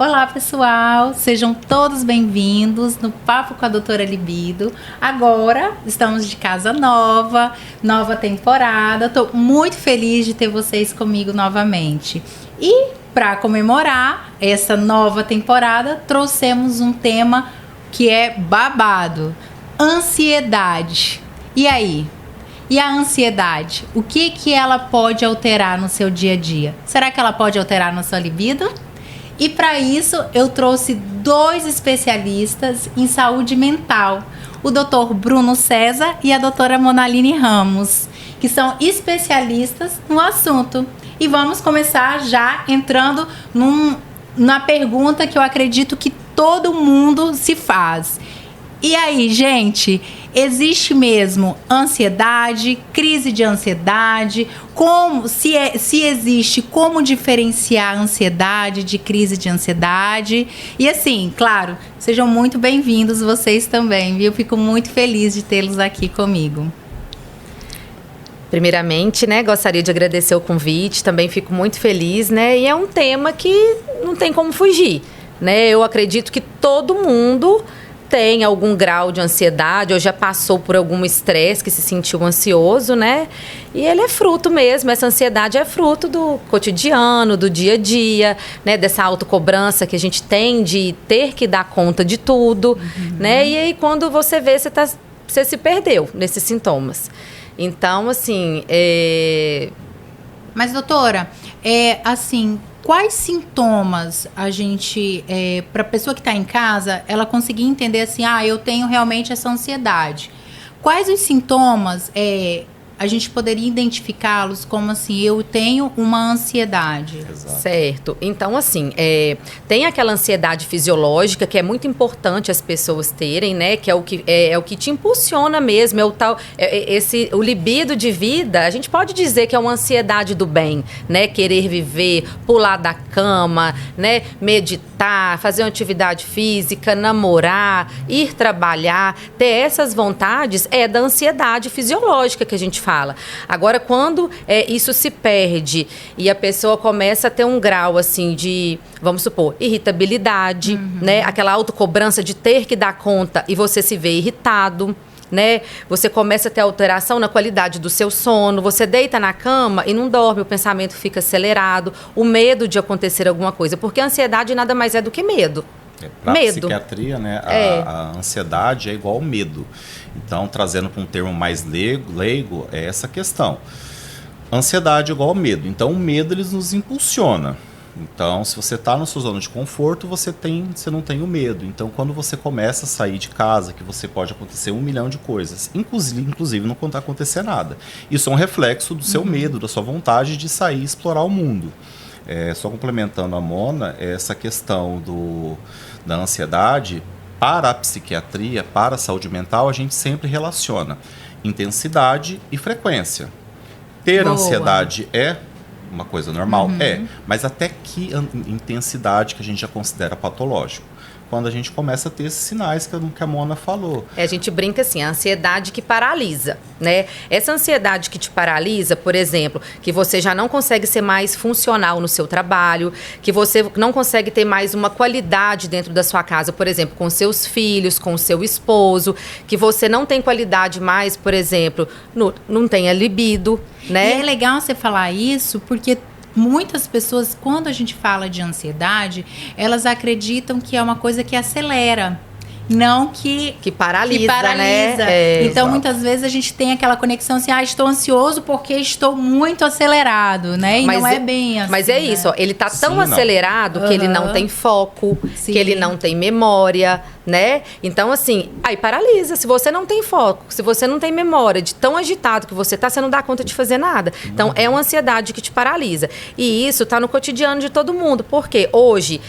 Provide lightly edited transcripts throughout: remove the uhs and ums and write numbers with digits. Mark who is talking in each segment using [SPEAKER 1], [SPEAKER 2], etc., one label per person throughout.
[SPEAKER 1] Olá, pessoal! Sejam todos bem-vindos no Papo com a Doutora Libido. Agora estamos de casa nova, nova temporada. Estou muito feliz de ter vocês comigo novamente. E para comemorar essa nova temporada, trouxemos um tema que é babado: ansiedade. E aí? E a ansiedade? O que ela pode alterar no seu dia a dia? Será que ela pode alterar na sua libido? E para isso eu trouxe 2 especialistas em saúde mental, o Dr. Bruno César e a doutora Monaline Ramos, que são especialistas no assunto. E vamos começar já entrando na pergunta que eu acredito que todo mundo se faz. E aí, gente, existe mesmo ansiedade, crise de ansiedade? Se existe, como diferenciar ansiedade de crise de ansiedade? E assim, claro, sejam muito bem-vindos vocês também, viu? Fico muito feliz de tê-los aqui comigo.
[SPEAKER 2] Primeiramente, gostaria de agradecer o convite, também fico muito feliz, e é um tema que não tem como fugir, Eu acredito que todo mundo tem algum grau de ansiedade ou já passou por algum estresse que se sentiu ansioso, E ele é fruto mesmo, essa ansiedade é fruto do cotidiano, do dia a dia, Dessa autocobrança que a gente tem de ter que dar conta de tudo, E aí quando você vê, você se perdeu nesses sintomas. Então, assim...
[SPEAKER 1] Mas, doutora, quais sintomas a gente, para a pessoa que está em casa, ela conseguir entender assim, eu tenho realmente essa ansiedade. Quais os sintomas a gente poderia identificá-los como assim, eu tenho uma ansiedade?
[SPEAKER 2] Exato. Certo. Então, assim, tem aquela ansiedade fisiológica que é muito importante as pessoas terem, Que é o que te impulsiona mesmo, o libido de vida. A gente pode dizer que é uma ansiedade do bem, Querer viver, pular da cama, meditar, fazer uma atividade física, namorar, ir trabalhar, ter essas vontades é da ansiedade fisiológica que a gente fala. Agora, quando isso se perde e a pessoa começa a ter um grau assim de, vamos supor, irritabilidade, Aquela autocobrança de ter que dar conta e você se vê irritado, Você começa a ter alteração na qualidade do seu sono, você deita na cama e não dorme, o pensamento fica acelerado, o medo de acontecer alguma coisa, porque a ansiedade nada mais é do que medo.
[SPEAKER 3] Para a psiquiatria, a ansiedade é igual ao medo. Então, trazendo para um termo mais leigo, é essa questão. Ansiedade é igual ao medo. Então, o medo ele nos impulsiona. Então, se você está na sua zona de conforto, você não tem o medo. Então, quando você começa a sair de casa, que você pode acontecer 1 milhão de coisas, inclusive não está acontecendo nada. Isso é um reflexo do seu medo, da sua vontade de sair e explorar o mundo. Só complementando a Mona, essa questão da ansiedade, para a psiquiatria, para a saúde mental, a gente sempre relaciona intensidade e frequência. Ter ansiedade é uma coisa normal? Mas até que intensidade que a gente já considera patológico? Quando a gente começa a ter esses sinais que a Mona falou.
[SPEAKER 2] A gente brinca assim, a ansiedade que paralisa, Essa ansiedade que te paralisa, por exemplo, que você já não consegue ser mais funcional no seu trabalho, que você não consegue ter mais uma qualidade dentro da sua casa, por exemplo, com seus filhos, com o seu esposo, que você não tem qualidade mais, por exemplo, não tem a libido,
[SPEAKER 1] E é legal você falar isso, porque muitas pessoas, quando a gente fala de ansiedade, elas acreditam que é uma coisa que acelera, não que
[SPEAKER 2] paralisa,
[SPEAKER 1] Então, muitas vezes a gente tem aquela conexão assim, estou ansioso porque estou muito acelerado, E
[SPEAKER 2] mas
[SPEAKER 1] não é bem assim.
[SPEAKER 2] Mas é isso, ele está tão acelerado que ele não tem foco, que ele não tem memória, Então, assim, aí paralisa. Se você não tem foco, se você não tem memória, de tão agitado que você não dá conta de fazer nada. Então, é uma ansiedade que te paralisa. E isso está no cotidiano de todo mundo, porque hoje,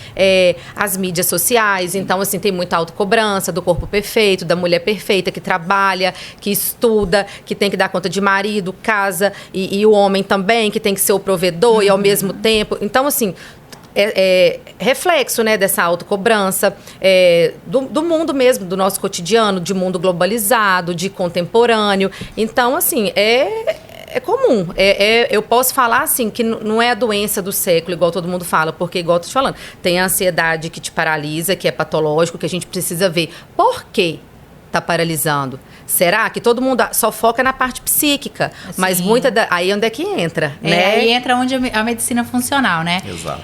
[SPEAKER 2] as mídias sociais, então, assim, tem muita autocobrança do corpo perfeito, da mulher perfeita, que trabalha, que estuda, que tem que dar conta de marido, casa, e o homem também, que tem que ser o provedor e ao mesmo tempo. Então, assim, reflexo, dessa autocobrança, do mundo mesmo, do nosso cotidiano, de mundo globalizado, de contemporâneo. Então, assim, é comum. Eu posso falar, assim, que não é a doença do século, igual todo mundo fala, porque, igual eu tô te falando, tem a ansiedade que te paralisa, que é patológico, que a gente precisa ver por quê tá paralisando. Será que todo mundo só foca na parte psíquica? Assim, mas aí onde é que entra, né?
[SPEAKER 1] Aí entra onde a medicina funcional, né?
[SPEAKER 3] Exato.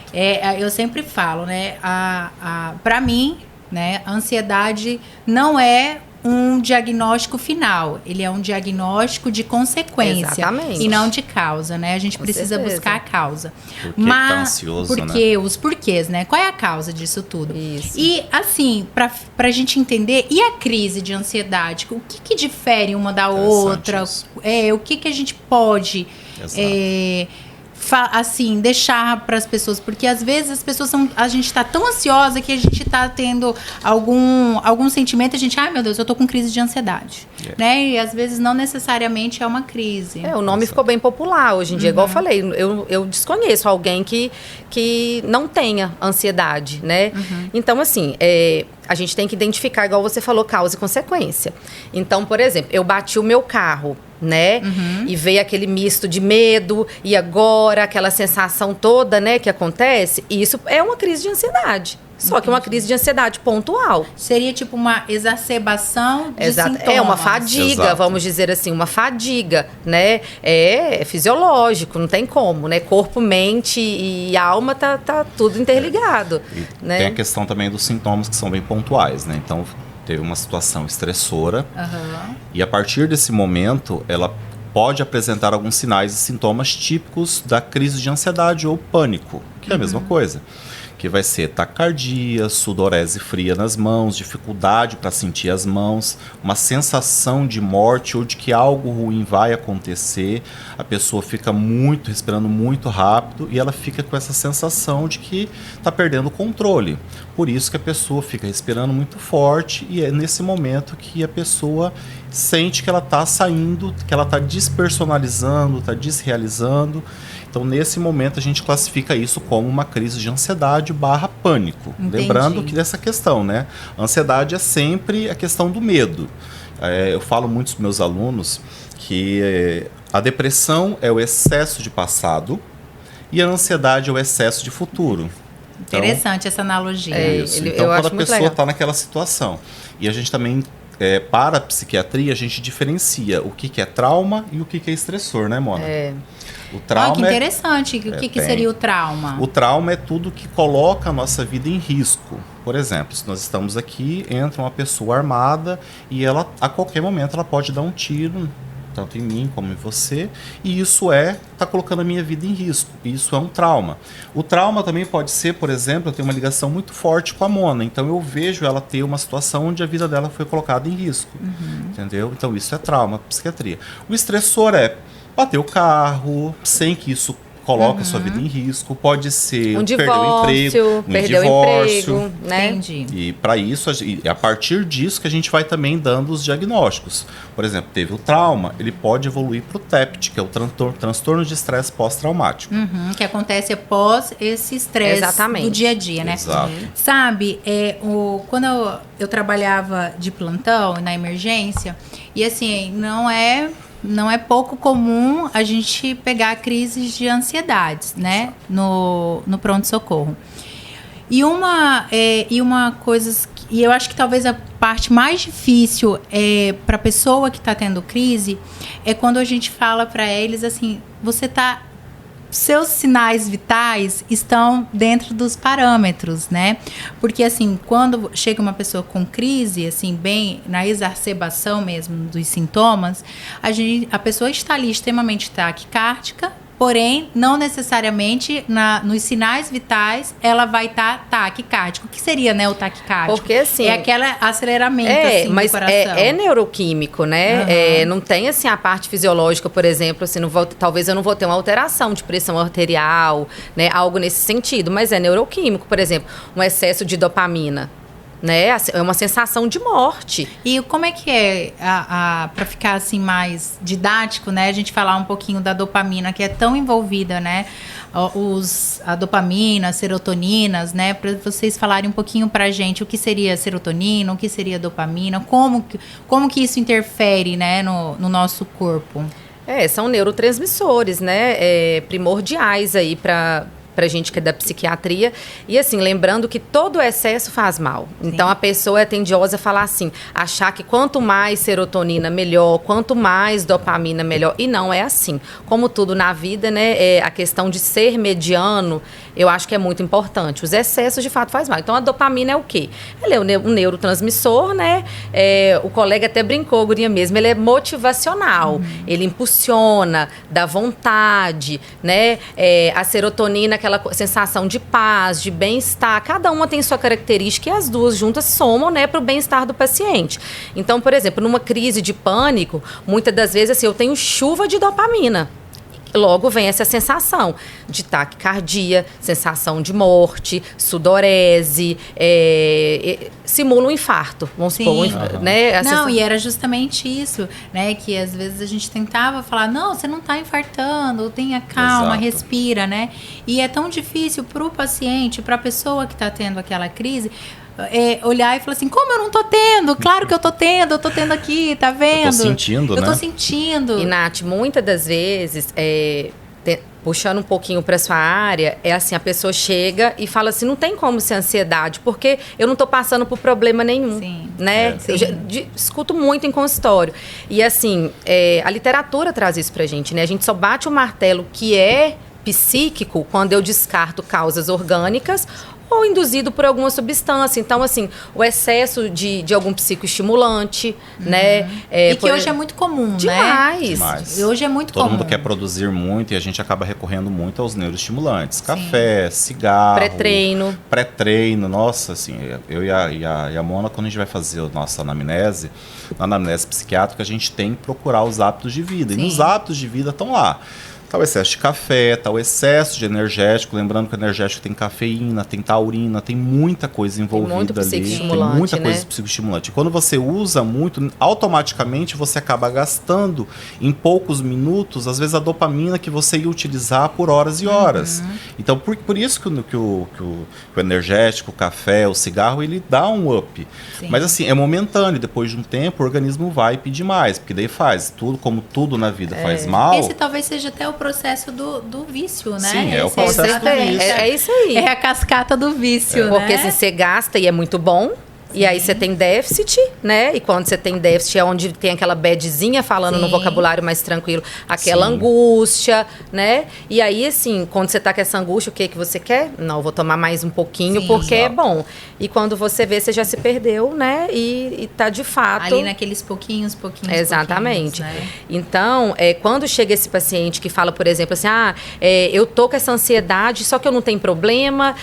[SPEAKER 1] Eu sempre falo, né? Para mim, né, a ansiedade não é um diagnóstico final, ele é um diagnóstico de consequência.
[SPEAKER 2] Exatamente.
[SPEAKER 1] E não de causa, né? A gente precisa buscar a causa.
[SPEAKER 3] Por que tá ansioso,
[SPEAKER 1] porque os porquês, né? Qual é a causa disso tudo?
[SPEAKER 2] Isso.
[SPEAKER 1] E assim, pra gente entender, e a crise de ansiedade? O que difere uma da outra? O que a gente pode assim, deixar para as pessoas, porque às vezes as pessoas a gente está tão ansiosa que a gente está tendo algum sentimento, a gente, ai meu Deus, eu tô com crise de ansiedade, né? E às vezes não necessariamente é uma crise.
[SPEAKER 2] O nome ficou bem popular hoje em dia, igual eu falei, eu desconheço alguém que não tenha ansiedade, né? Então, assim, a gente tem que identificar, igual você falou, causa e consequência. Então, por exemplo, eu bati o meu carro, né? E veio aquele misto de medo e agora aquela sensação toda, né, que acontece. E isso é uma crise de ansiedade. Só que uma crise de ansiedade pontual.
[SPEAKER 1] Seria tipo uma exacerbação de sintomas.
[SPEAKER 2] É uma fadiga,
[SPEAKER 3] Exato.
[SPEAKER 2] vamos dizer assim, uma fadiga, né? É fisiológico, não tem como, né? Corpo, mente e alma tá tudo interligado, né?
[SPEAKER 3] Tem a questão também dos sintomas que são bem pontuais, né? Então, teve uma situação estressora e a partir desse momento, ela pode apresentar alguns sinais e sintomas típicos da crise de ansiedade ou pânico, que é a mesma coisa. Que vai ser taquicardia, sudorese fria nas mãos, dificuldade para sentir as mãos, uma sensação de morte ou de que algo ruim vai acontecer. A pessoa fica respirando muito rápido e ela fica com essa sensação de que está perdendo o controle. Por isso que a pessoa fica respirando muito forte e é nesse momento que a pessoa sente que ela está saindo, que ela está despersonalizando, está desrealizando. Então, nesse momento, a gente classifica isso como uma crise de ansiedade / pânico.
[SPEAKER 1] Entendi.
[SPEAKER 3] Lembrando que dessa questão, né? A ansiedade é sempre a questão do medo. Eu falo muito para os meus alunos que a depressão é o excesso de passado e a ansiedade é o excesso de futuro. Então,
[SPEAKER 1] interessante essa analogia.
[SPEAKER 3] Isso. Então, quando a pessoa está naquela situação. E a gente também, para a psiquiatria, a gente diferencia o que é trauma e o que é estressor, né, Mona? O trauma
[SPEAKER 1] que interessante. O que seria o trauma?
[SPEAKER 3] O trauma é tudo que coloca a nossa vida em risco. Por exemplo, se nós estamos aqui, entra uma pessoa armada e ela, a qualquer momento, ela pode dar um tiro, tanto em mim como em você, e isso está colocando a minha vida em risco. Isso é um trauma. O trauma também pode ser, por exemplo, eu tenho uma ligação muito forte com a Mona, então eu vejo ela ter uma situação onde a vida dela foi colocada em risco. Entendeu? Então isso é trauma, psiquiatria. O estressor é bater o carro, sem que isso coloque a sua vida em risco. Pode ser perder o emprego,
[SPEAKER 2] perder o emprego, né?
[SPEAKER 1] Entendi.
[SPEAKER 3] E para isso, a partir disso que a gente vai também dando os diagnósticos. Por exemplo, teve o trauma, ele pode evoluir para o TEPT, que é o transtorno de estresse pós-traumático.
[SPEAKER 1] Que acontece após esse estresse do dia a dia, né?
[SPEAKER 3] Exato.
[SPEAKER 1] Sabe, quando eu trabalhava de plantão na emergência, e assim, não é pouco comum a gente pegar crises de ansiedades, né? No pronto-socorro. E uma coisa... E eu acho que talvez a parte mais difícil para a pessoa que está tendo crise é quando a gente fala para eles assim, seus sinais vitais estão dentro dos parâmetros, né? Porque, assim, quando chega uma pessoa com crise, assim, bem na exacerbação mesmo dos sintomas, a pessoa está ali extremamente taquicárdica, porém, não necessariamente nos sinais vitais ela vai estar taquicárdico. O que seria, né, o taquicárdico?
[SPEAKER 2] Porque, assim...
[SPEAKER 1] É aquele aceleramento, assim,
[SPEAKER 2] mas
[SPEAKER 1] do coração.
[SPEAKER 2] É neuroquímico, né? Não tem, assim, a parte fisiológica, por exemplo, assim, talvez eu não vou ter uma alteração de pressão arterial, né? Algo nesse sentido, mas é neuroquímico. Por exemplo, um excesso de dopamina, né? É uma sensação de morte.
[SPEAKER 1] E como é que é, para ficar assim mais didático, né? A gente falar um pouquinho da dopamina, que é tão envolvida, né? A dopamina, serotoninas, né? Para vocês falarem um pouquinho pra gente o que seria serotonina, o que seria dopamina, como que isso interfere, né, no nosso corpo.
[SPEAKER 2] São neurotransmissores, né? Primordiais aí para a gente que é da psiquiatria. E assim, lembrando que todo excesso faz mal. Sim. Então, a pessoa é tendiosa a falar assim, achar que quanto mais serotonina, melhor, quanto mais dopamina, melhor. E não é assim. Como tudo na vida, né, a questão de ser mediano, eu acho que é muito importante. Os excessos, de fato, faz mal. Então, a dopamina é o quê? Ela é um neurotransmissor, né? O colega até brincou, guria mesmo, ele é motivacional. Ele impulsiona, dá vontade, né? A serotonina, aquela sensação de paz, de bem-estar. Cada uma tem sua característica e as duas juntas somam, né, para o bem-estar do paciente. Então, por exemplo, numa crise de pânico, muitas das vezes assim, eu tenho chuva de dopamina. Logo vem essa sensação de taquicardia, sensação de morte, sudorese, simula um infarto, vamos supor, né?
[SPEAKER 1] Não, e era justamente isso, né? Que às vezes a gente tentava falar, não, você não está infartando, tenha calma, respira, né? E é tão difícil para o paciente, para a pessoa que está tendo aquela crise, olhar e falar assim, como eu não tô tendo? Claro que eu tô tendo aqui, tá vendo?
[SPEAKER 3] Eu tô sentindo, né?
[SPEAKER 1] Eu tô sentindo.
[SPEAKER 2] E, Nath, muitas das vezes, puxando um pouquinho para sua área, é assim, a pessoa chega e fala assim, não tem como ser ansiedade, porque eu não tô passando por problema nenhum.
[SPEAKER 1] Sim.
[SPEAKER 2] Né?
[SPEAKER 1] Sim.
[SPEAKER 2] Eu já escuto muito em consultório. E assim, a literatura traz isso pra gente, né? A gente só bate o martelo que é psíquico quando eu descarto causas orgânicas ou induzido por alguma substância. Então, assim, o excesso de algum psicoestimulante, né?
[SPEAKER 1] E que hoje é muito comum,
[SPEAKER 2] demais.
[SPEAKER 1] né? Hoje é muito comum.
[SPEAKER 3] Todo mundo quer produzir muito e a gente acaba recorrendo muito aos neuroestimulantes. Café, cigarro. Pré-treino. Nossa, assim, eu e a Mona, quando a gente vai fazer a nossa anamnese, na anamnese psiquiátrica, a gente tem que procurar os hábitos de vida. Sim. E nos hábitos de vida estão lá. Tá o excesso de café, tá o excesso de energético, lembrando que o energético tem cafeína, tem taurina, tem muita coisa envolvida ali. Tem muita coisa psicoestimulante. E quando você usa muito, automaticamente você acaba gastando em poucos minutos, às vezes, a dopamina que você ia utilizar por horas e horas. Então, por isso que o energético, o café, o cigarro, ele dá um up. Sim. Mas assim, é momentâneo. Depois de um tempo, o organismo vai pedir mais, porque daí faz tudo, como tudo na vida faz mal.
[SPEAKER 1] Esse talvez seja até o processo do vício, né?
[SPEAKER 3] Sim, é o processo do vício.
[SPEAKER 2] É isso aí.
[SPEAKER 1] É a cascata do vício, né?
[SPEAKER 2] Porque se você gasta e é muito bom, e aí você tem déficit, né? E quando você tem déficit é onde tem aquela badzinha falando no vocabulário mais tranquilo, aquela angústia, né? E aí, assim, quando você tá com essa angústia, o que você quer? Não, eu vou tomar mais um pouquinho porque é bom. E quando você vê, você já se perdeu, né? E tá de fato...
[SPEAKER 1] Ali naqueles pouquinhos.
[SPEAKER 2] Exatamente.
[SPEAKER 1] Né?
[SPEAKER 2] Então, quando chega esse paciente que fala, por exemplo, assim, eu tô com essa ansiedade, só que eu não tenho problema,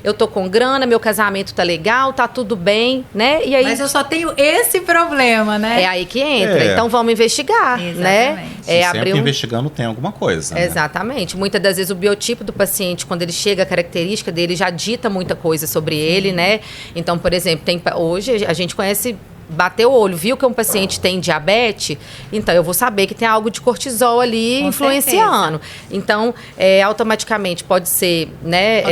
[SPEAKER 2] eu tô com grana, meu casamento tá legal, tá tudo bem, né? E aí,
[SPEAKER 1] mas eu só tenho esse problema, né?
[SPEAKER 2] É aí que entra. Então vamos investigar, né?
[SPEAKER 3] Sempre investigando tem alguma coisa. Né?
[SPEAKER 2] Exatamente. Muitas das vezes o biotipo do paciente, quando ele chega, a característica dele já dita muita coisa sobre ele, né? Então, por exemplo, hoje a gente conhece... Bateu o olho, viu que um paciente tem diabetes, então eu vou saber que tem algo de cortisol ali influenciando. Então, automaticamente pode ser, né?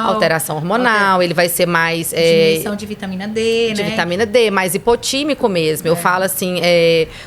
[SPEAKER 2] Alteração hormonal, ele vai ser mais...
[SPEAKER 1] diminuição de vitamina D,
[SPEAKER 2] de vitamina D, mais hipotímico mesmo. Eu falo assim,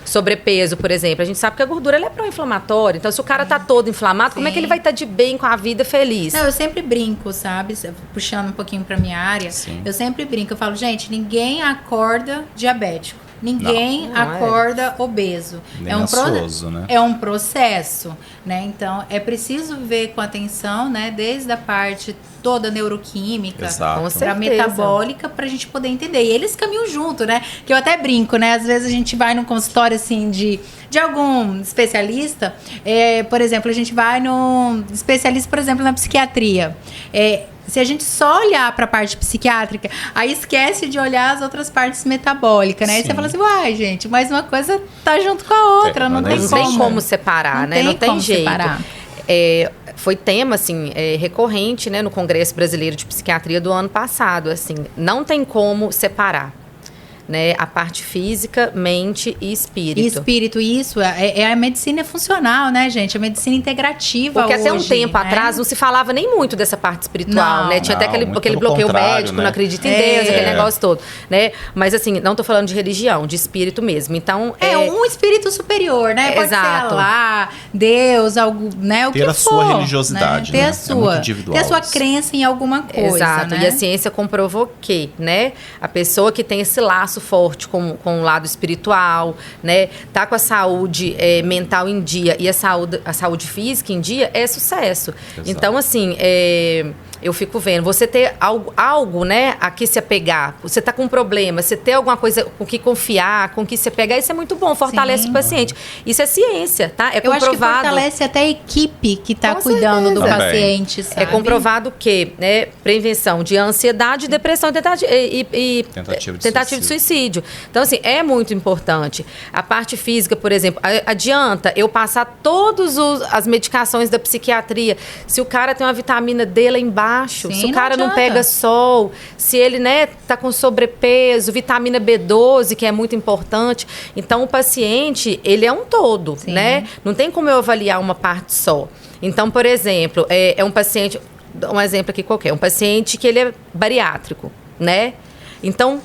[SPEAKER 2] sobrepeso, por exemplo. A gente sabe que a gordura ela é pró-inflamatória. Então, se o cara tá todo inflamado, como é que ele vai estar de bem com a vida feliz?
[SPEAKER 1] Não, eu sempre brinco, sabe? Puxando um pouquinho pra minha área. Sim. Eu sempre brinco. Eu falo, gente, ninguém acorda diabético. Ninguém acorda obeso.
[SPEAKER 3] Nem ansioso, né?
[SPEAKER 1] É um processo, né? Então, é preciso ver com atenção, né? Desde a parte toda neuroquímica, para metabólica, para a gente poder entender. E eles caminham junto, né? Que eu até brinco, né? Às vezes a gente vai num consultório, assim, de algum especialista. Por exemplo, a gente vai num especialista, por exemplo, na psiquiatria. Se a gente só olhar para a parte psiquiátrica, aí esquece de olhar as outras partes metabólicas, né? Aí você fala assim, uai, gente, mas uma coisa tá junto com a outra, não tem
[SPEAKER 2] como separar, né? Não tem jeito. Separar. Foi tema, assim, recorrente, né, no Congresso Brasileiro de Psiquiatria do ano passado, assim, não tem como separar. né? A parte física, mente e espírito.
[SPEAKER 1] E espírito, isso é a medicina funcional, né, gente? A medicina integrativa.
[SPEAKER 2] Porque até um
[SPEAKER 1] hoje,
[SPEAKER 2] tempo
[SPEAKER 1] né?
[SPEAKER 2] atrás não se falava nem muito dessa parte espiritual,
[SPEAKER 1] Não.
[SPEAKER 2] né? Tinha até aquele
[SPEAKER 3] Muito
[SPEAKER 2] bloqueio
[SPEAKER 3] pelo contrário,
[SPEAKER 2] médico,
[SPEAKER 3] né?
[SPEAKER 2] não acredita em Deus, aquele negócio todo, né? Mas assim, não tô falando de religião, de espírito mesmo. Então,
[SPEAKER 1] um espírito superior, né? Pode
[SPEAKER 2] Exato.
[SPEAKER 1] ser Alá, Deus, algo, né? O
[SPEAKER 3] Ter
[SPEAKER 1] que
[SPEAKER 3] a
[SPEAKER 1] for,
[SPEAKER 3] sua religiosidade,
[SPEAKER 1] né? Ter
[SPEAKER 3] né?
[SPEAKER 1] a
[SPEAKER 3] É
[SPEAKER 1] sua,
[SPEAKER 3] muito individual
[SPEAKER 1] ter a sua
[SPEAKER 3] isso.
[SPEAKER 1] crença em alguma coisa,
[SPEAKER 2] exato.
[SPEAKER 1] né?
[SPEAKER 2] E a ciência comprovou que, né? A pessoa que tem esse laço forte com o lado espiritual, né? Tá com a saúde mental em dia e a saúde física em dia, é sucesso.
[SPEAKER 3] Exato.
[SPEAKER 2] Então, assim, eu fico vendo, você ter algo, né, a que se apegar, você tá com um problema, você ter alguma coisa com que confiar, com que se apegar, isso é muito bom, fortalece
[SPEAKER 1] Sim.
[SPEAKER 2] o paciente. Isso é ciência, tá? É
[SPEAKER 1] Eu acho que
[SPEAKER 2] comprovado.
[SPEAKER 1] fortalece até a equipe que está
[SPEAKER 2] Com
[SPEAKER 1] cuidando do
[SPEAKER 3] certeza.
[SPEAKER 1] paciente, sabe?
[SPEAKER 2] É comprovado que, né, prevenção de ansiedade, depressão e tentativa de suicídio. Então, assim, é muito importante. A parte física, por exemplo, adianta eu passar todas as medicações da psiquiatria. Se o cara tem uma vitamina D lá embaixo,
[SPEAKER 1] Sim,
[SPEAKER 2] se o cara não
[SPEAKER 1] adianta.
[SPEAKER 2] pega sol, se ele, né, tá com sobrepeso, vitamina B12, que é muito importante. Então, o paciente, ele é um todo,
[SPEAKER 1] Sim.
[SPEAKER 2] né? Não tem como eu avaliar uma parte só. Então, por exemplo, é um paciente, um exemplo aqui qualquer, um paciente que ele é bariátrico, né? Então,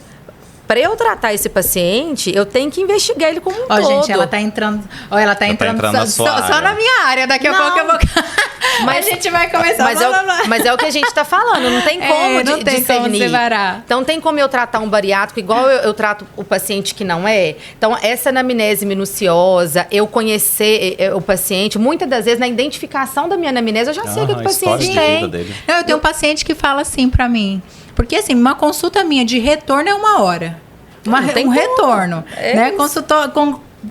[SPEAKER 2] para eu tratar esse paciente, eu tenho que investigar ele como um todo.
[SPEAKER 1] Gente, ela tá entrando. Ela tá entrando
[SPEAKER 3] na sua
[SPEAKER 1] só
[SPEAKER 3] área.
[SPEAKER 1] na minha área. Daqui a
[SPEAKER 2] Não.
[SPEAKER 1] pouco eu vou. A gente vai começar.
[SPEAKER 2] Mas é o que a gente tá falando, não tem como
[SPEAKER 1] não tem como
[SPEAKER 2] discernir.
[SPEAKER 1] separar.
[SPEAKER 2] Então, tem como eu tratar um bariátrico igual eu trato o paciente que não é? Então, essa anamnese minuciosa, eu conhecer o paciente, muitas das vezes, na identificação da minha anamnese, eu já sei o que o paciente
[SPEAKER 3] história de
[SPEAKER 2] tem.
[SPEAKER 3] vida dele.
[SPEAKER 1] Eu tenho um paciente que fala assim pra mim. Porque, assim, uma consulta minha de retorno é 1 hora.
[SPEAKER 2] Não tem
[SPEAKER 1] Um
[SPEAKER 2] como.
[SPEAKER 1] retorno.
[SPEAKER 2] É
[SPEAKER 1] Né?
[SPEAKER 2] isso.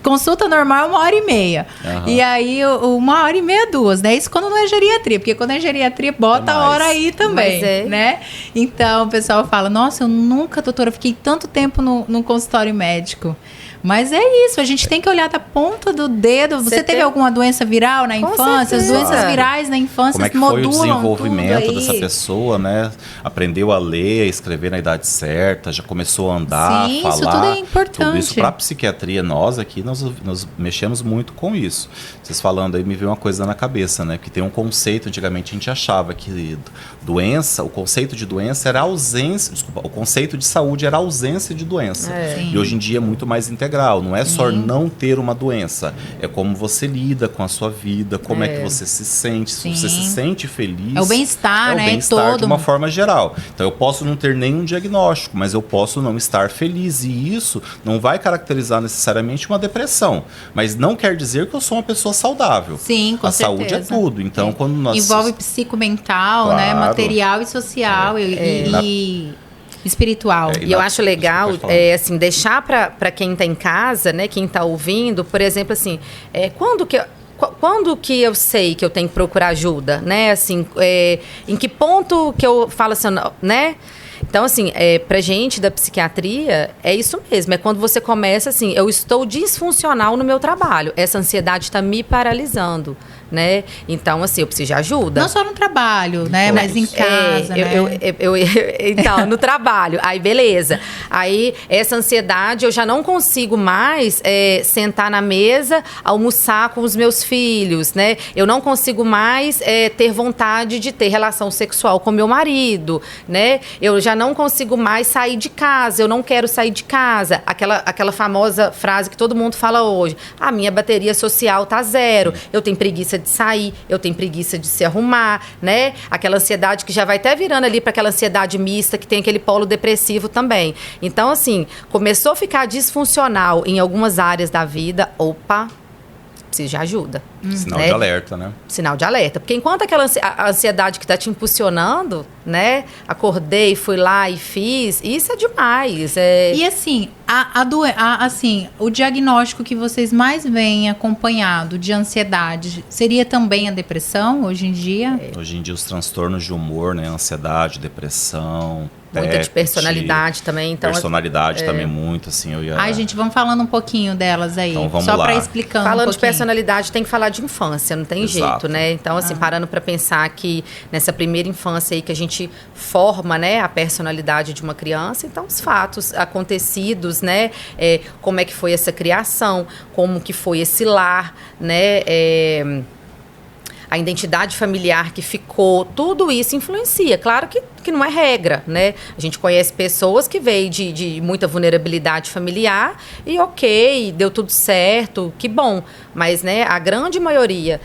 [SPEAKER 1] Consulta normal é 1h30.
[SPEAKER 3] Aham.
[SPEAKER 1] E aí, 1h30, 2, né? Isso quando não é geriatria, porque quando é geriatria, bota
[SPEAKER 3] É
[SPEAKER 1] a
[SPEAKER 3] mais.
[SPEAKER 1] hora aí também,
[SPEAKER 2] Mas é.
[SPEAKER 1] né? Então, o pessoal fala, nossa, eu nunca, doutora, fiquei tanto tempo no consultório médico. Mas é isso, a gente tem que olhar da ponta do dedo. Você teve alguma doença viral na
[SPEAKER 2] Com
[SPEAKER 1] infância? As
[SPEAKER 2] certeza.
[SPEAKER 1] doenças virais na infância
[SPEAKER 3] Como é que foi o
[SPEAKER 1] modulam
[SPEAKER 3] desenvolvimento
[SPEAKER 1] tudo aí.
[SPEAKER 3] dessa pessoa, né? Aprendeu a ler, a escrever na idade certa, já começou a andar,
[SPEAKER 1] Sim,
[SPEAKER 3] falar.
[SPEAKER 1] isso tudo é importante.
[SPEAKER 3] Tudo isso para a psiquiatria, nós aqui, nós mexemos muito com isso. Vocês falando aí, me veio uma coisa na cabeça, né? Que tem um conceito, antigamente a gente achava que doença, o conceito de doença era ausência, desculpa, o conceito de saúde era ausência de doença.
[SPEAKER 1] Sim.
[SPEAKER 3] E hoje em dia é muito mais integral, não é só não ter uma doença, é como você lida com a sua vida, como é que você se sente, se
[SPEAKER 1] Sim.
[SPEAKER 3] você se sente feliz.
[SPEAKER 1] É o bem-estar, né?
[SPEAKER 3] É o bem-estar
[SPEAKER 1] Todo
[SPEAKER 3] de uma
[SPEAKER 1] mundo.
[SPEAKER 3] forma geral. Então eu posso não ter nenhum diagnóstico, mas eu posso não estar feliz. E isso não vai caracterizar necessariamente uma depressão. Mas não quer dizer que eu sou uma pessoa saudável.
[SPEAKER 1] Sim, com
[SPEAKER 3] a
[SPEAKER 1] certeza.
[SPEAKER 3] saúde é tudo. Então, quando nós...
[SPEAKER 1] Envolve psicomental,
[SPEAKER 3] Claro.
[SPEAKER 1] né? Material e social e espiritual.
[SPEAKER 3] É,
[SPEAKER 2] E eu acho legal,
[SPEAKER 3] Pode falar.
[SPEAKER 2] assim, deixar para quem está em casa, né, quem está ouvindo, por exemplo, assim, quando que eu sei que eu tenho que procurar ajuda, né? Assim, em que ponto que eu falo assim, né? Então, assim, pra gente da psiquiatria, é isso mesmo. É quando você começa assim, eu estou disfuncional no meu trabalho. Essa ansiedade está me paralisando, né? Então, assim, eu preciso de ajuda.
[SPEAKER 1] Não só no trabalho, né? Mas em casa, né?
[SPEAKER 2] Então, no trabalho. Aí, beleza. Aí, essa ansiedade, eu já não consigo mais sentar na mesa, almoçar com os meus filhos, né? Eu não consigo mais ter vontade de ter relação sexual com meu marido, né? Eu já não consigo mais sair de casa, eu não quero sair de casa. Aquela famosa frase que todo mundo fala hoje. A minha bateria social tá 0. Eu tenho preguiça de sair, eu tenho preguiça de se arrumar, né? Aquela ansiedade que já vai até virando ali para aquela ansiedade mista, que tem aquele polo depressivo também. Então, assim, começou a ficar disfuncional em algumas áreas da vida, preciso de ajuda.
[SPEAKER 3] Sinal
[SPEAKER 2] né?
[SPEAKER 3] de alerta, né?
[SPEAKER 2] Sinal de alerta. Porque enquanto aquela a ansiedade que está te impulsionando, né? Acordei, fui lá e fiz, isso é demais.
[SPEAKER 1] E assim, assim, o diagnóstico que vocês mais veem acompanhado de ansiedade seria também a depressão hoje em dia?
[SPEAKER 3] Hoje em dia os transtornos de humor, né? Ansiedade, depressão,
[SPEAKER 2] Muita de personalidade também. Então,
[SPEAKER 3] personalidade também muito, assim, eu ia...
[SPEAKER 1] Ai, gente, vamos falando um pouquinho delas aí.
[SPEAKER 3] Então, vamos
[SPEAKER 1] só
[SPEAKER 3] lá.
[SPEAKER 1] para explicando
[SPEAKER 2] falando
[SPEAKER 1] um
[SPEAKER 2] de
[SPEAKER 1] pouquinho.
[SPEAKER 2] personalidade, tem que falar de infância, não tem
[SPEAKER 3] Exato.
[SPEAKER 2] jeito, né? Então, assim, parando para pensar que nessa primeira infância aí que a gente forma, né, a personalidade de uma criança, então os fatos acontecidos, pessoas, né? Como é que foi essa criação, como que foi esse lar, né? A identidade familiar que ficou, tudo isso influencia. Claro que não é regra, né? A gente conhece pessoas que veio de muita vulnerabilidade familiar e ok, deu tudo certo, que bom. Mas, né, a grande maioria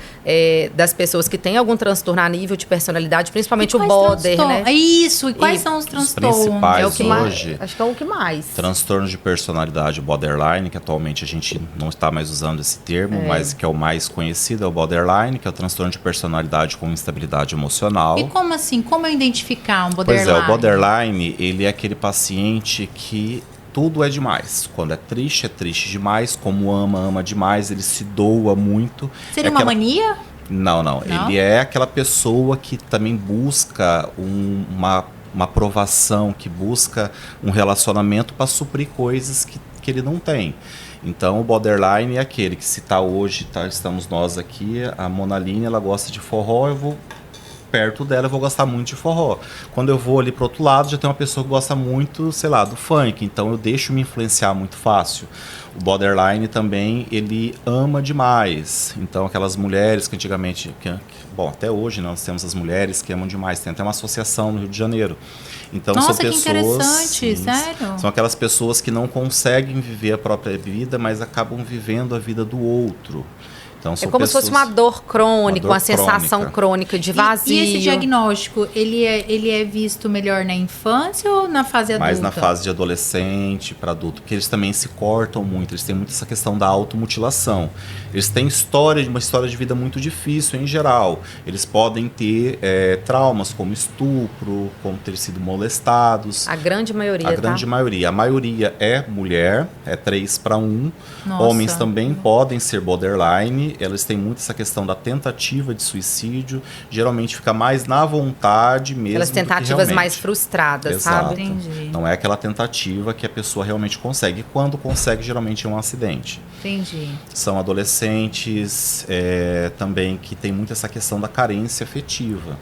[SPEAKER 2] das pessoas que tem algum transtorno a nível de personalidade, principalmente o border, né?
[SPEAKER 1] Isso, e quais são os transtornos?
[SPEAKER 3] Os principais
[SPEAKER 2] é o que
[SPEAKER 3] hoje,
[SPEAKER 2] mais, acho que é o que mais.
[SPEAKER 3] Transtorno de personalidade borderline, que atualmente a gente não está mais usando esse termo, mas que é o mais conhecido, é o borderline, que é o transtorno de personalidade com instabilidade emocional.
[SPEAKER 1] E como assim? Como eu identificar um borderline?
[SPEAKER 3] Pois é, o borderline, ele é aquele paciente que tudo é demais. Quando é triste demais. Como ama demais. Ele se doa muito.
[SPEAKER 1] Seria uma mania?
[SPEAKER 3] Não. Ele é aquela pessoa que também busca uma aprovação, que busca um relacionamento para suprir coisas que ele não tem. Então, o borderline é aquele que, se está hoje, estamos nós aqui, a Monaline, ela gosta de forró, eu vou perto dela, eu vou gostar muito de forró. Quando eu vou ali pro outro lado, já tem uma pessoa que gosta muito, sei lá, do funk, então eu deixo me influenciar muito fácil. O borderline também, ele ama demais. Então, aquelas mulheres que antigamente, bom, até hoje nós temos as mulheres que amam demais, tem até uma associação no Rio de Janeiro. Então,
[SPEAKER 1] nossa,
[SPEAKER 3] são pessoas,
[SPEAKER 1] que interessante, sério?
[SPEAKER 3] São aquelas pessoas que não conseguem viver a própria vida, mas acabam vivendo a vida do outro. Então,
[SPEAKER 2] como pessoas, se fosse uma dor crônica, uma sensação crônica de vazio.
[SPEAKER 1] E esse diagnóstico, ele é visto melhor na infância ou na fase adulta?
[SPEAKER 3] Mais na fase de adolescente para adulto, porque eles também se cortam muito, eles têm muito essa questão da automutilação. Eles têm uma história de vida muito difícil em geral. Eles podem ter traumas como estupro, como ter sido molestados.
[SPEAKER 2] A grande maioria,
[SPEAKER 3] grande maioria. A maioria é mulher, é 3-1. Homens também podem ser borderline. Elas têm muito essa questão da tentativa de suicídio, geralmente fica mais na vontade mesmo.
[SPEAKER 2] Aquelas tentativas mais frustradas,
[SPEAKER 3] exato,
[SPEAKER 2] sabe?
[SPEAKER 1] Entendi.
[SPEAKER 3] Não é aquela tentativa que a pessoa realmente consegue. E quando consegue, geralmente é um acidente.
[SPEAKER 1] Entendi.
[SPEAKER 3] São adolescentes também que tem muito essa questão da carência afetiva.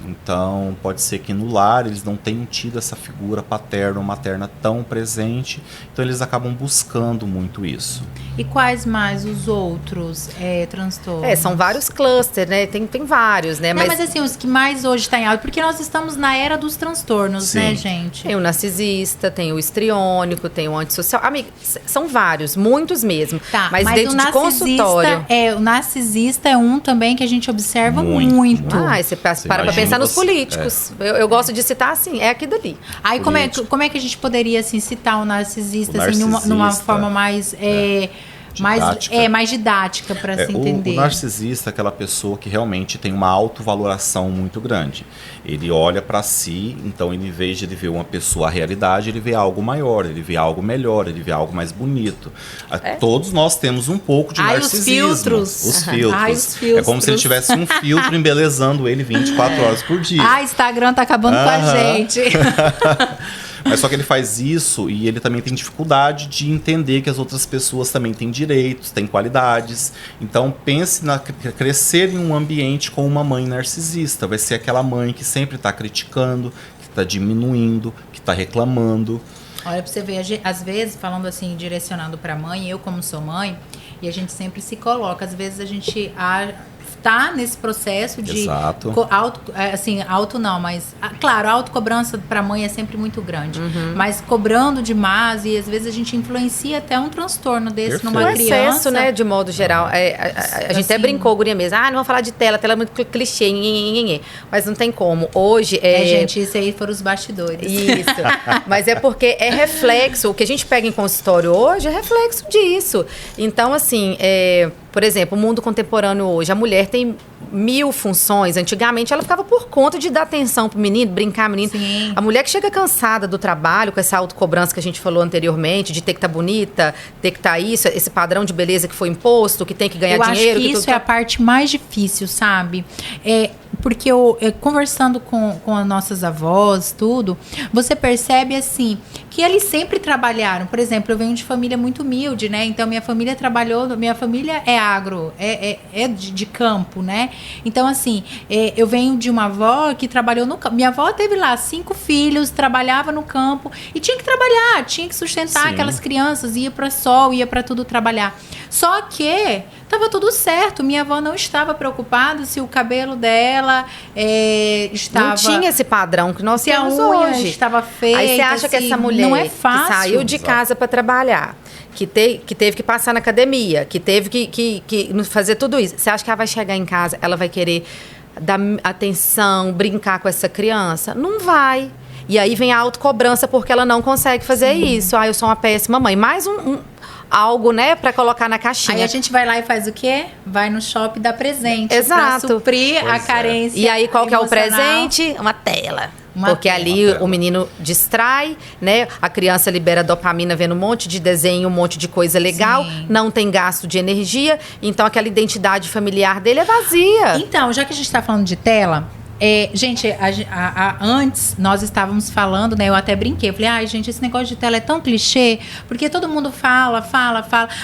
[SPEAKER 3] Então, pode ser que no lar eles não tenham tido essa figura paterna ou materna tão presente, então eles acabam buscando muito isso.
[SPEAKER 1] E quais mais os outros transtornos?
[SPEAKER 2] São vários clusters, né? Tem vários, né?
[SPEAKER 1] Não, mas assim, os que mais hoje está em alta, porque nós estamos na era dos transtornos,
[SPEAKER 3] sim,
[SPEAKER 1] né, gente?
[SPEAKER 2] Tem o narcisista, tem o histriônico, tem o antissocial. Amiga, são vários, muitos mesmo.
[SPEAKER 1] Tá,
[SPEAKER 2] mas dentro de consultório.
[SPEAKER 1] O narcisista é um também que a gente observa muito.
[SPEAKER 2] Você para pensar nos políticos. Eu gosto de citar assim, é aqui dali.
[SPEAKER 1] Aí como é que a gente poderia assim, citar o narcisista, assim, numa forma mais didática para se entender?
[SPEAKER 3] O narcisista é aquela pessoa que realmente tem uma autovaloração muito grande. Ele olha para si, então em vez de ele ver uma pessoa, a realidade, ele vê algo maior, ele vê algo melhor, ele vê algo mais bonito. Todos nós temos um pouco de narcisismo.
[SPEAKER 1] Os filtros.
[SPEAKER 3] É como se ele tivesse um filtro embelezando ele 24 horas por dia.
[SPEAKER 1] Instagram tá acabando com a gente.
[SPEAKER 3] Mas só que ele faz isso e ele também tem dificuldade de entender que as outras pessoas também têm direitos, têm qualidades. Então pense crescer em um ambiente com uma mãe narcisista. Vai ser aquela mãe que sempre está criticando, que está diminuindo, que está reclamando.
[SPEAKER 1] Olha, pra você ver, às vezes, falando assim, direcionando pra mãe, eu como sou mãe, e a gente sempre se coloca, às vezes a gente tá nesse processo de claro, a autocobrança para mãe é sempre muito grande, mas cobrando demais e às vezes a gente influencia até um transtorno desse numa criança.
[SPEAKER 2] O excesso, né, de modo geral. A gente até brincou, guria mesmo, não vamos falar de tela é muito clichê, mas não tem como. Hoje
[SPEAKER 1] gente, isso aí foram os bastidores.
[SPEAKER 2] Isso, mas é porque é reflexo, o que a gente pega em consultório hoje é reflexo disso. Então, assim, por exemplo, o mundo contemporâneo hoje, a mulher tem 1000 funções. Antigamente, ela ficava por conta de dar atenção pro menino, brincar menino.
[SPEAKER 1] Sim.
[SPEAKER 2] A mulher que chega cansada do trabalho, com essa autocobrança que a gente falou anteriormente, de ter que estar bonita, ter que estar isso, esse padrão de beleza que foi imposto, que tem que ganhar dinheiro.
[SPEAKER 1] Eu acho que isso é a parte mais difícil, sabe? porque conversando com as nossas avós, tudo, você percebe assim que eles sempre trabalharam. Por exemplo, eu venho de família muito humilde, né? Então minha família é agro, é de campo, né? Então assim, eu venho de uma avó que trabalhou no campo. Minha avó teve lá 5 filhos, trabalhava no campo e tinha que trabalhar, tinha que sustentar aquelas crianças, ia para sol, ia para tudo trabalhar. Só que estava tudo certo. Minha avó não estava preocupada se o cabelo dela estava...
[SPEAKER 2] Não tinha esse padrão que nós
[SPEAKER 1] se
[SPEAKER 2] temos
[SPEAKER 1] a unha
[SPEAKER 2] hoje.
[SPEAKER 1] estava feita.
[SPEAKER 2] Aí você acha que essa mulher
[SPEAKER 1] não é fácil,
[SPEAKER 2] que saiu de casa para trabalhar, que teve que passar na academia, que teve que fazer tudo isso, você acha que ela vai chegar em casa, ela vai querer dar atenção, brincar com essa criança? Não vai. E aí vem a autocobrança porque ela não consegue fazer isso. Eu sou uma péssima mãe. Mais algo, né, para colocar na caixinha.
[SPEAKER 1] Aí a gente vai lá e faz o quê? Vai no shopping e dá presente.
[SPEAKER 2] Exato.
[SPEAKER 1] Pra suprir a carência.
[SPEAKER 2] E aí qual que é o
[SPEAKER 1] emocional?
[SPEAKER 2] presente? Uma tela. Porque ali o menino distrai, né? A criança libera dopamina vendo um monte de desenho, um monte de coisa legal. Sim. Não tem gasto de energia. Então aquela identidade familiar dele é vazia.
[SPEAKER 1] Então, já que a gente está falando de tela... gente, antes nós estávamos falando, né? Eu até brinquei. Eu falei, gente, esse negócio de tela é tão clichê, porque todo mundo fala,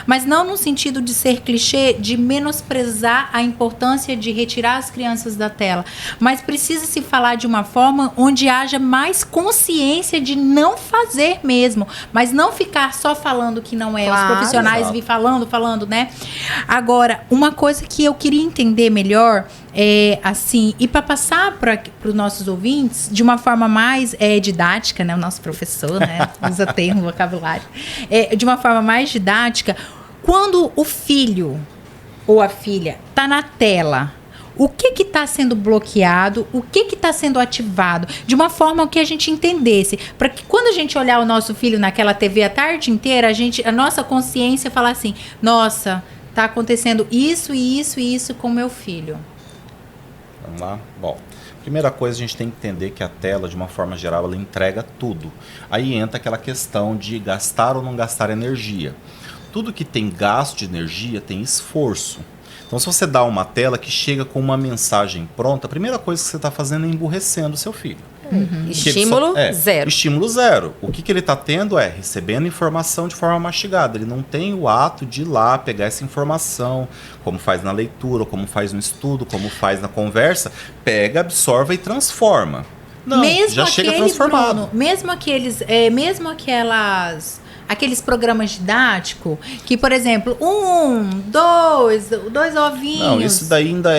[SPEAKER 1] mas não no sentido de ser clichê, de menosprezar a importância de retirar as crianças da tela. Mas precisa se falar de uma forma onde haja mais consciência de não fazer mesmo, mas não ficar só falando que não é. Claro, os profissionais vir falando, né? Agora, uma coisa que eu queria entender melhor assim, e para passar para os nossos ouvintes de uma forma mais didática, né? O nosso professor, né? Usa termo, vocabulário. De uma forma mais didática, quando o filho ou a filha está na tela, o que está sendo bloqueado, o que está sendo ativado, de uma forma que a gente entendesse, para que quando a gente olhar o nosso filho naquela TV a tarde inteira, a nossa consciência falar assim, nossa, está acontecendo isso e isso e isso com meu filho.
[SPEAKER 3] Vamos lá? Bom, primeira coisa, a gente tem que entender que a tela, de uma forma geral, ela entrega tudo. Aí entra aquela questão de gastar ou não gastar energia. Tudo que tem gasto de energia tem esforço. Então, se você dá uma tela que chega com uma mensagem pronta, a primeira coisa que você está fazendo é emburrecendo o seu filho.
[SPEAKER 2] Estímulo zero.
[SPEAKER 3] Estímulo zero. O que ele está tendo é recebendo informação de forma mastigada. Ele não tem o ato de ir lá pegar essa informação, como faz na leitura, como faz no estudo, como faz na conversa. Pega, absorve e transforma. Não,
[SPEAKER 1] mesmo
[SPEAKER 3] já chega transformado.
[SPEAKER 1] Bruno, mesmo aqueles programas didáticos que, por exemplo, 2 ovinhos.
[SPEAKER 3] Não, isso daí ainda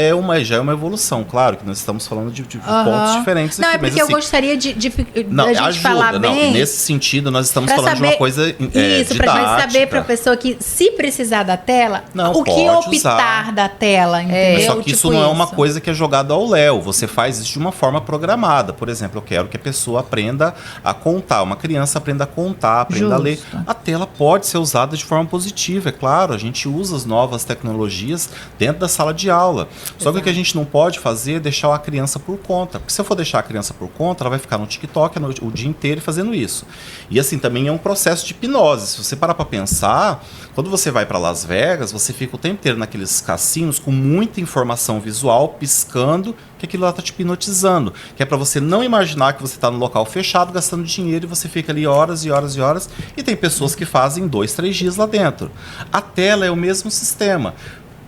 [SPEAKER 3] já é uma evolução. Claro que nós estamos falando de pontos diferentes.
[SPEAKER 1] Não,
[SPEAKER 3] aqui,
[SPEAKER 1] é porque
[SPEAKER 3] mas, assim,
[SPEAKER 1] eu gostaria de
[SPEAKER 3] não,
[SPEAKER 1] a gente
[SPEAKER 3] ajuda,
[SPEAKER 1] falar
[SPEAKER 3] não,
[SPEAKER 1] bem.
[SPEAKER 3] Nesse sentido, nós estamos falando de uma coisa
[SPEAKER 1] isso,
[SPEAKER 3] didática.
[SPEAKER 1] pra gente saber pra pessoa que, se precisar da tela,
[SPEAKER 3] não,
[SPEAKER 1] o que optar da tela, entendeu?
[SPEAKER 3] Só que isso não é uma coisa que é jogada ao léu. Você faz isso de uma forma programada. Por exemplo, eu quero que a pessoa aprenda a contar. Uma criança aprenda a contar, aprenda a ler. A tela pode ser usada de forma positiva, é claro. A gente usa as novas tecnologias dentro da sala de aula. Só que o que a gente não pode fazer é deixar a criança por conta. Porque se eu for deixar a criança por conta, ela vai ficar no TikTok o dia inteiro fazendo isso. E assim, também é um processo de hipnose. Se você parar para pensar, quando você vai para Las Vegas, você fica o tempo inteiro naqueles cassinos com muita informação visual, piscando, que aquilo lá está te hipnotizando. Que é para você não imaginar que você está no local fechado, gastando dinheiro, e você fica ali horas e horas e horas. E tem pessoas que fazem 2, 3 dias lá dentro. A tela é o mesmo sistema.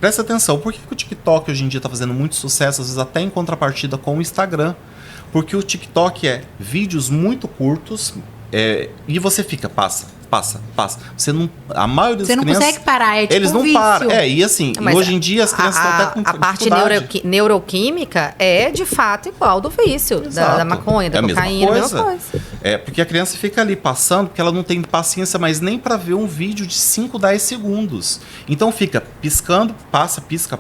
[SPEAKER 3] Presta atenção, por que o TikTok hoje em dia está fazendo muito sucesso, às vezes até em contrapartida com o Instagram? Porque o TikTok é vídeos muito curtos e você fica, passa. Você não, a maioria das crianças... Você não
[SPEAKER 1] consegue parar, é tipo
[SPEAKER 3] eles não
[SPEAKER 1] vício.
[SPEAKER 3] param. E assim, e hoje em dia as crianças estão até com
[SPEAKER 2] a parte neuroquímica é de fato igual do vício, da maconha, da cocaína, a mesma coisa.
[SPEAKER 3] Porque a criança fica ali passando, porque ela não tem paciência mais nem para ver um vídeo de 5, 10 segundos. Então fica piscando, passa, pisca.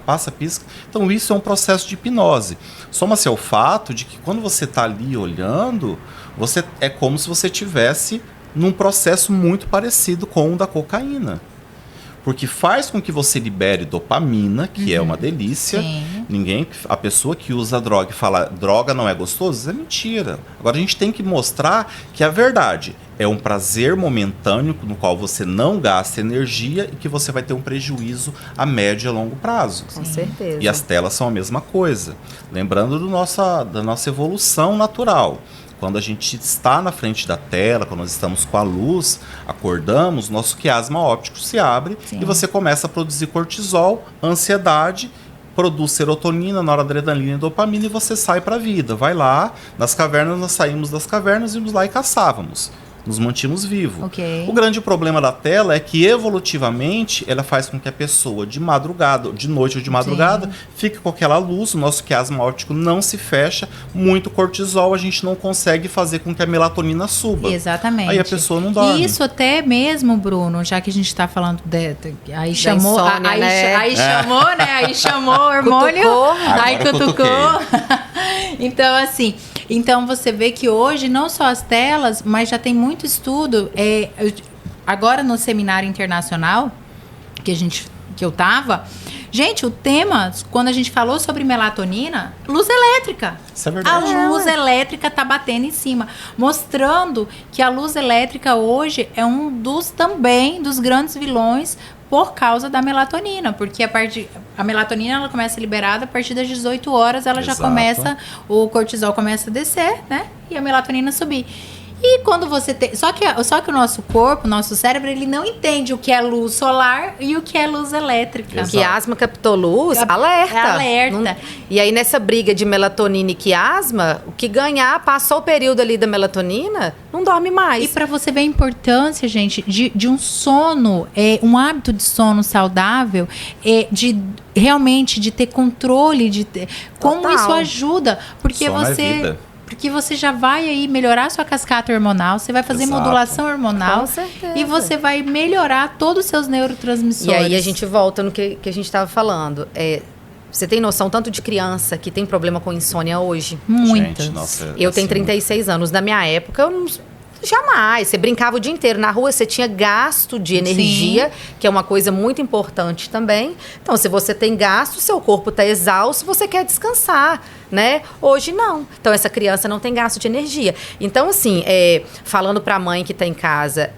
[SPEAKER 3] Então isso é um processo de hipnose. Soma-se ao fato de que quando você está ali olhando, é como se você tivesse num processo muito parecido com o da cocaína. Porque faz com que você libere dopamina, que é uma delícia. Sim. A pessoa que usa a droga e fala droga não é gostoso, isso é mentira. Agora a gente tem que mostrar que a verdade É um prazer momentâneo no qual você não gasta energia e que você vai ter um prejuízo a médio e a longo prazo.
[SPEAKER 2] Com certeza.
[SPEAKER 3] E as telas são a mesma coisa. Lembrando da nossa evolução natural. Quando a gente está na frente da tela, quando nós estamos com a luz, acordamos, nosso quiasma óptico se abre e você começa a produzir cortisol, ansiedade, produz serotonina, noradrenalina e dopamina e você sai para a vida. Vai lá, nas cavernas, nós saímos das cavernas, íamos lá e caçávamos. Nos mantínhamos vivos.
[SPEAKER 1] Okay.
[SPEAKER 3] O grande problema da tela é que, evolutivamente, ela faz com que a pessoa, de madrugada, de noite ou de madrugada, fique com aquela luz, o nosso quiasma óptico não se fecha, muito cortisol, a gente não consegue fazer com que a melatonina suba.
[SPEAKER 1] Exatamente.
[SPEAKER 3] Aí a pessoa não dorme.
[SPEAKER 1] E isso até mesmo, Bruno, já que a gente está falando aí chamou,
[SPEAKER 2] insônia, né?
[SPEAKER 1] Aí chamou, né? Aí chamou o hormônio,
[SPEAKER 2] Cutucou.
[SPEAKER 1] aí
[SPEAKER 3] Agora
[SPEAKER 1] cutucou. Então, assim, você vê que hoje não só as telas, mas já tem muito estudo. Agora no seminário internacional que eu tava, gente, o tema, quando a gente falou sobre melatonina, luz elétrica.
[SPEAKER 3] Isso é verdade.
[SPEAKER 1] A luz elétrica tá batendo em cima, mostrando que a luz elétrica hoje é um dos grandes vilões por causa da melatonina, porque a melatonina ela começa liberada a partir das 18 horas, ela já começa, o cortisol começa a descer, né? E a melatonina subir. E quando você tem... Só que o nosso corpo, o nosso cérebro, ele não entende o que é luz solar e o que é luz elétrica.
[SPEAKER 3] Exato.
[SPEAKER 2] Quiasma captou luz, alerta.
[SPEAKER 1] Alerta.
[SPEAKER 2] E aí, nessa briga de melatonina e quiasma, o que ganhar, passou o período ali da melatonina, não dorme mais.
[SPEAKER 1] E para você ver a importância, gente, de um sono, um hábito de sono saudável, de realmente de ter controle, como isso ajuda. Porque
[SPEAKER 3] sono é vida.
[SPEAKER 1] Porque você já vai aí melhorar a sua cascata hormonal, você vai fazer modulação hormonal.
[SPEAKER 2] Com certeza.
[SPEAKER 1] E você vai melhorar todos os seus neurotransmissores.
[SPEAKER 2] E aí a gente volta no que a gente estava falando. Você tem noção tanto de criança que tem problema com insônia hoje?
[SPEAKER 1] Muitas.
[SPEAKER 3] Gente, nossa,
[SPEAKER 2] Eu tenho 36 anos. Na minha época, eu não... Jamais. Você brincava o dia inteiro na rua, você tinha gasto de energia, que é uma coisa muito importante também. Então, se você tem gasto, seu corpo está exausto, você quer descansar, né? Hoje, não. Então, essa criança não tem gasto de energia. Então, assim, falando para a mãe que está em casa...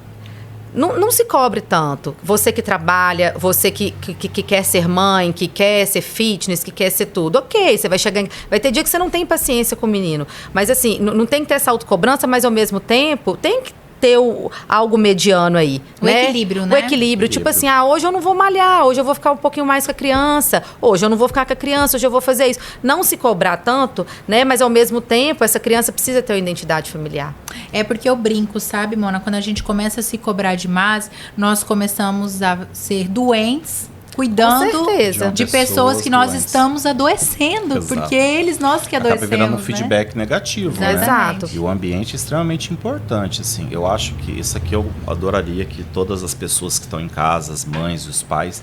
[SPEAKER 2] Não se cobre tanto. Você que trabalha, você que quer ser mãe, que quer ser fitness, que quer ser tudo. Ok, você vai chegar... Vai ter dia que você não tem paciência com o menino. Mas assim, não tem que ter essa autocobrança, mas ao mesmo tempo tem que ter algo mediano aí.
[SPEAKER 1] O equilíbrio, né?
[SPEAKER 2] O equilíbrio. Tipo assim, hoje eu não vou malhar, hoje eu vou ficar um pouquinho mais com a criança, hoje eu não vou ficar com a criança, hoje eu vou fazer isso. Não se cobrar tanto, né? Mas ao mesmo tempo, essa criança precisa ter uma identidade familiar.
[SPEAKER 1] É porque eu brinco, sabe, Mona? Quando a gente começa a se cobrar demais, nós começamos a ser doentes, cuidando de pessoas que nós estamos adoecendo.
[SPEAKER 3] Exato.
[SPEAKER 1] Porque nós que adoecemos,
[SPEAKER 3] acaba virando um
[SPEAKER 1] né?
[SPEAKER 3] feedback negativo, né?
[SPEAKER 2] Exato.
[SPEAKER 3] E o ambiente é extremamente importante, assim. Eu acho que isso aqui eu adoraria que todas as pessoas que estão em casa, as mães e os pais,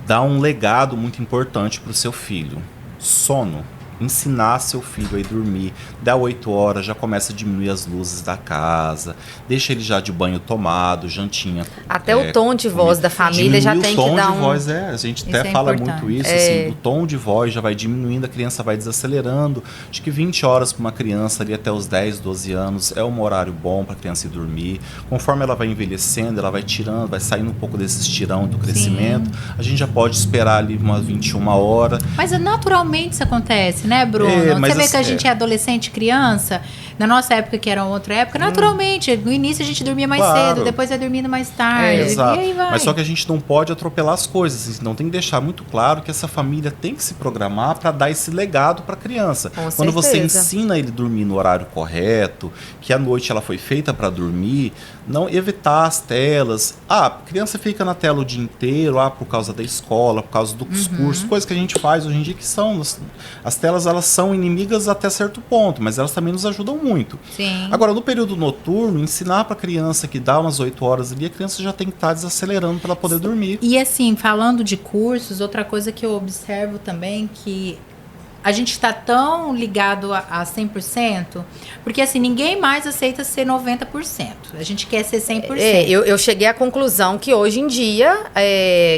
[SPEAKER 3] dá um legado muito importante para o seu filho. Sono. Ensinar seu filho a ir dormir, dá 8 horas, já começa a diminuir as luzes da casa, deixa ele já de banho tomado, jantinha.
[SPEAKER 2] Até o tom de voz da família já tem que dar
[SPEAKER 3] o tom de voz, a gente até fala muito isso, assim, o tom de voz já vai diminuindo, a criança vai desacelerando. Acho que 20 horas para uma criança ali até os 10, 12 anos é um horário bom para a criança ir dormir. Conforme ela vai envelhecendo, ela vai tirando, vai saindo um pouco desse estirão do crescimento. A gente já pode esperar ali umas 21 horas.
[SPEAKER 1] Mas naturalmente isso acontece, né, Bruno? Você vê que a gente é adolescente, criança, na nossa época, que era outra época, naturalmente, no início a gente dormia mais cedo, depois vai dormindo mais tarde,
[SPEAKER 3] exato.
[SPEAKER 1] E aí vai.
[SPEAKER 3] Mas só que a gente não pode atropelar as coisas, então tem que deixar muito claro que essa família tem que se programar para dar esse legado para a criança. Quando você ensina ele a dormir no horário correto, que a noite ela foi feita para dormir, não evitar as telas. A criança fica na tela o dia inteiro, por causa da escola, por causa dos cursos, coisas que a gente faz hoje em dia que são... As telas, elas são inimigas até certo ponto, mas elas também nos ajudam muito.
[SPEAKER 1] Sim.
[SPEAKER 3] Agora, no período noturno, ensinar para a criança que dá umas 8 horas ali, a criança já tem que estar desacelerando para ela poder dormir.
[SPEAKER 1] E assim, falando de cursos, outra coisa que eu observo também, que a gente está tão ligado a 100%, porque assim, ninguém mais aceita ser 90%. A gente quer ser 100%.
[SPEAKER 2] Eu cheguei à conclusão que hoje em dia,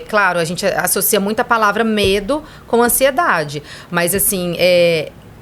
[SPEAKER 2] claro, a gente associa muito a palavra medo com ansiedade. Mas assim,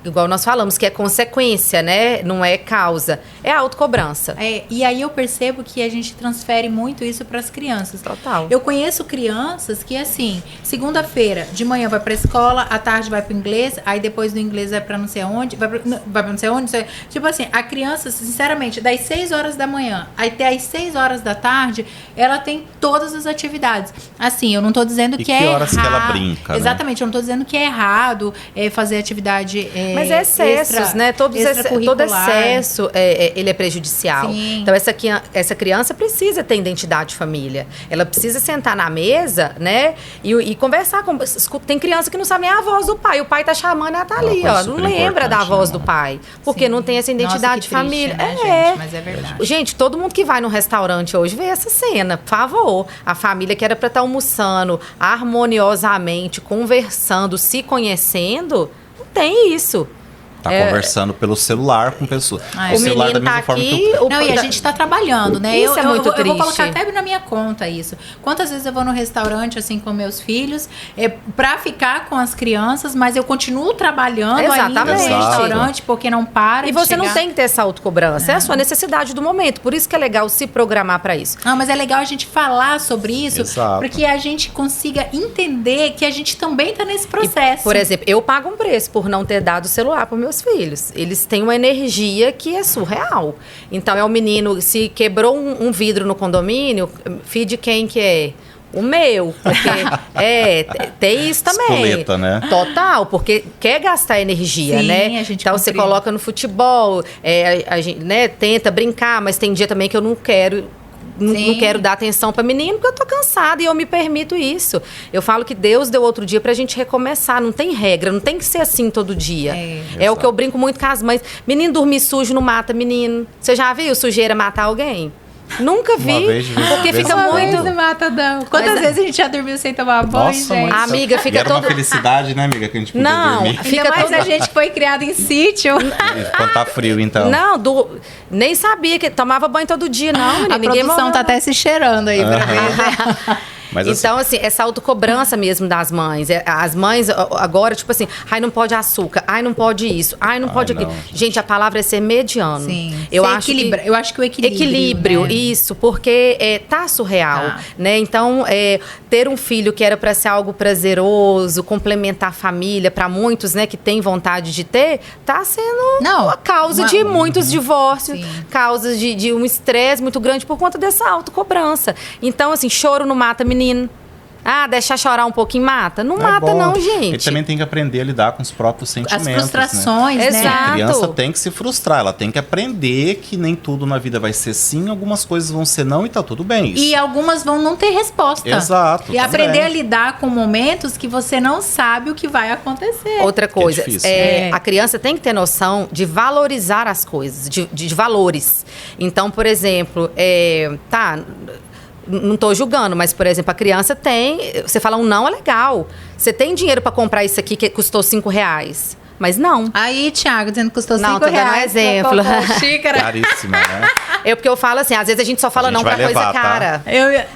[SPEAKER 2] igual nós falamos, que é consequência, né? Não é causa. É a autocobrança.
[SPEAKER 1] E aí eu percebo que a gente transfere muito isso para as crianças.
[SPEAKER 2] Total.
[SPEAKER 1] Eu conheço crianças que, assim, segunda-feira, de manhã vai para a escola, à tarde vai para o inglês, aí depois do inglês vai para não sei onde, vai para não sei onde. Tipo assim, a criança, sinceramente, das 6 horas da manhã até as 6 horas da tarde, ela tem todas as atividades. Assim, eu não tô dizendo que é errado.
[SPEAKER 3] E que horas que ela brinca,
[SPEAKER 1] Exatamente, eu não tô dizendo que é errado fazer atividade
[SPEAKER 2] mas é excessos, né? Todo excesso, ele é prejudicial.
[SPEAKER 1] Sim.
[SPEAKER 2] Então, essa criança precisa ter identidade de família. Ela precisa sentar na mesa, né? E conversar com... Tem criança que não sabe nem a voz do pai. O pai tá chamando, ela tá ali, ó. Não lembra da voz do pai. Porque não tem essa identidade de família.
[SPEAKER 1] Né, gente? Mas é verdade.
[SPEAKER 2] Gente, todo mundo que vai no restaurante hoje vê essa cena, por favor. A família que era pra estar almoçando harmoniosamente, conversando, se conhecendo, não tem isso.
[SPEAKER 3] Tá conversando pelo celular com pessoas.
[SPEAKER 2] O celular da mesma forma que
[SPEAKER 1] Não, e a gente tá trabalhando, né?
[SPEAKER 2] Isso é muito triste.
[SPEAKER 1] Eu vou colocar até na minha conta isso. Quantas vezes eu vou no restaurante, assim, com meus filhos, pra ficar com as crianças, mas eu continuo trabalhando ainda no restaurante, porque não para.
[SPEAKER 2] E você não tem que ter essa autocobrança. É a sua necessidade do momento. Por isso que é legal se programar pra isso.
[SPEAKER 1] Mas é legal a gente falar sobre isso, porque a gente consiga entender que a gente também tá nesse processo.
[SPEAKER 2] E, por exemplo, eu pago um preço por não ter dado o celular pro meus filhos. Eles têm uma energia que é surreal. Então, é o menino, se quebrou um vidro no condomínio, filho de quem que é? O meu, porque tem isso também.
[SPEAKER 3] Espoleta, né?
[SPEAKER 2] Total, porque quer gastar energia,
[SPEAKER 1] Sim,
[SPEAKER 2] né?
[SPEAKER 1] A gente
[SPEAKER 2] então você coloca no futebol, a gente, né, tenta brincar, mas tem dia também que eu não quero. Não quero dar atenção para menino porque eu tô cansada e eu me permito isso. Eu falo que Deus deu outro dia pra gente recomeçar. Não tem regra, não tem que ser assim todo dia. É o que eu brinco muito com as mães. Menino dormir sujo não mata menino. Você já viu sujeira matar alguém? Nunca vi, porque fica muito...
[SPEAKER 1] mata, não. Quantas vezes a gente já dormiu sem tomar banho,
[SPEAKER 3] Nossa,
[SPEAKER 1] gente?
[SPEAKER 3] A
[SPEAKER 2] amiga fica
[SPEAKER 3] toda... Era uma felicidade, né, amiga, que a gente podia dormir.
[SPEAKER 1] Fica mais a gente que foi criada em sítio.
[SPEAKER 3] Quando tá frio, então.
[SPEAKER 2] Não, nem sabia que tomava banho todo dia, não, menina.
[SPEAKER 1] A produção tá até se cheirando aí pra ver.
[SPEAKER 3] Mas,
[SPEAKER 2] então, assim, essa autocobrança mesmo das mães. As mães agora, tipo assim, ai, não pode açúcar, ai, não pode isso, ai, não pode aquilo. Gente, a palavra é ser mediano.
[SPEAKER 1] Sim.
[SPEAKER 2] Eu acho
[SPEAKER 1] que o
[SPEAKER 2] equilíbrio,
[SPEAKER 1] né?
[SPEAKER 2] Isso, porque tá surreal, né? Então, ter um filho que era para ser algo prazeroso, complementar a família, para muitos, né, que tem vontade de ter, tá sendo a causa de muitos divórcios, causas de um estresse muito grande por conta dessa autocobrança. Então, assim, choro não mata menino. Deixar chorar um pouquinho mata? Não mata, bom. Não, gente.
[SPEAKER 3] Ele também tem que aprender a lidar com os próprios sentimentos. As
[SPEAKER 1] frustrações, né?
[SPEAKER 2] Exato.
[SPEAKER 3] A criança tem que se frustrar, ela tem que aprender que nem tudo na vida vai ser sim, algumas coisas vão ser não e tá tudo bem. Isso.
[SPEAKER 1] E algumas vão não ter resposta.
[SPEAKER 3] Exato.
[SPEAKER 1] E aprender a lidar com momentos que você não sabe o que vai acontecer.
[SPEAKER 2] Outra coisa,
[SPEAKER 1] a
[SPEAKER 2] criança tem que ter noção de valorizar as coisas, de valores. Então, por exemplo, não estou julgando, mas, por exemplo, a criança tem... Você fala um não, é legal. Você tem dinheiro para comprar isso aqui que custou R$5. Mas não.
[SPEAKER 1] Aí, Thiago, dizendo que custou R$5.
[SPEAKER 2] Não, tô dando um exemplo.
[SPEAKER 1] Xícara.
[SPEAKER 3] Caríssima, né?
[SPEAKER 2] Porque eu falo assim, às vezes a gente só fala não pra coisa cara.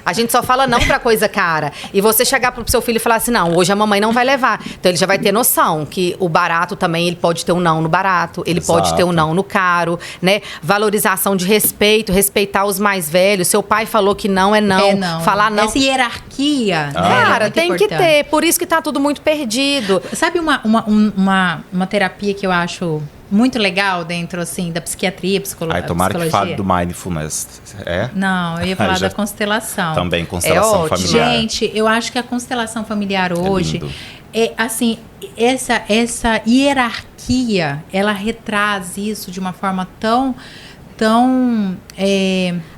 [SPEAKER 2] A gente só fala não pra coisa cara. E você chegar pro seu filho e falar assim, não, hoje a mamãe não vai levar. Então ele já vai ter noção que o barato também, ele pode ter um não no barato, ele pode ter um não no caro, né? Valorização de respeito, respeitar os mais velhos. Seu pai falou que não é não. Falar não.
[SPEAKER 1] Essa hierarquia,
[SPEAKER 2] cara, tem que ter. Por isso que tá tudo muito perdido.
[SPEAKER 1] Sabe uma terapia que eu acho muito legal dentro, assim, da psiquiatria, psicologia.
[SPEAKER 3] Tomara que fale do mindfulness.
[SPEAKER 1] Não, eu ia falar da constelação.
[SPEAKER 3] Também, constelação familiar.
[SPEAKER 1] Gente, eu acho que a constelação familiar hoje assim, essa hierarquia, ela retraz isso de uma forma tão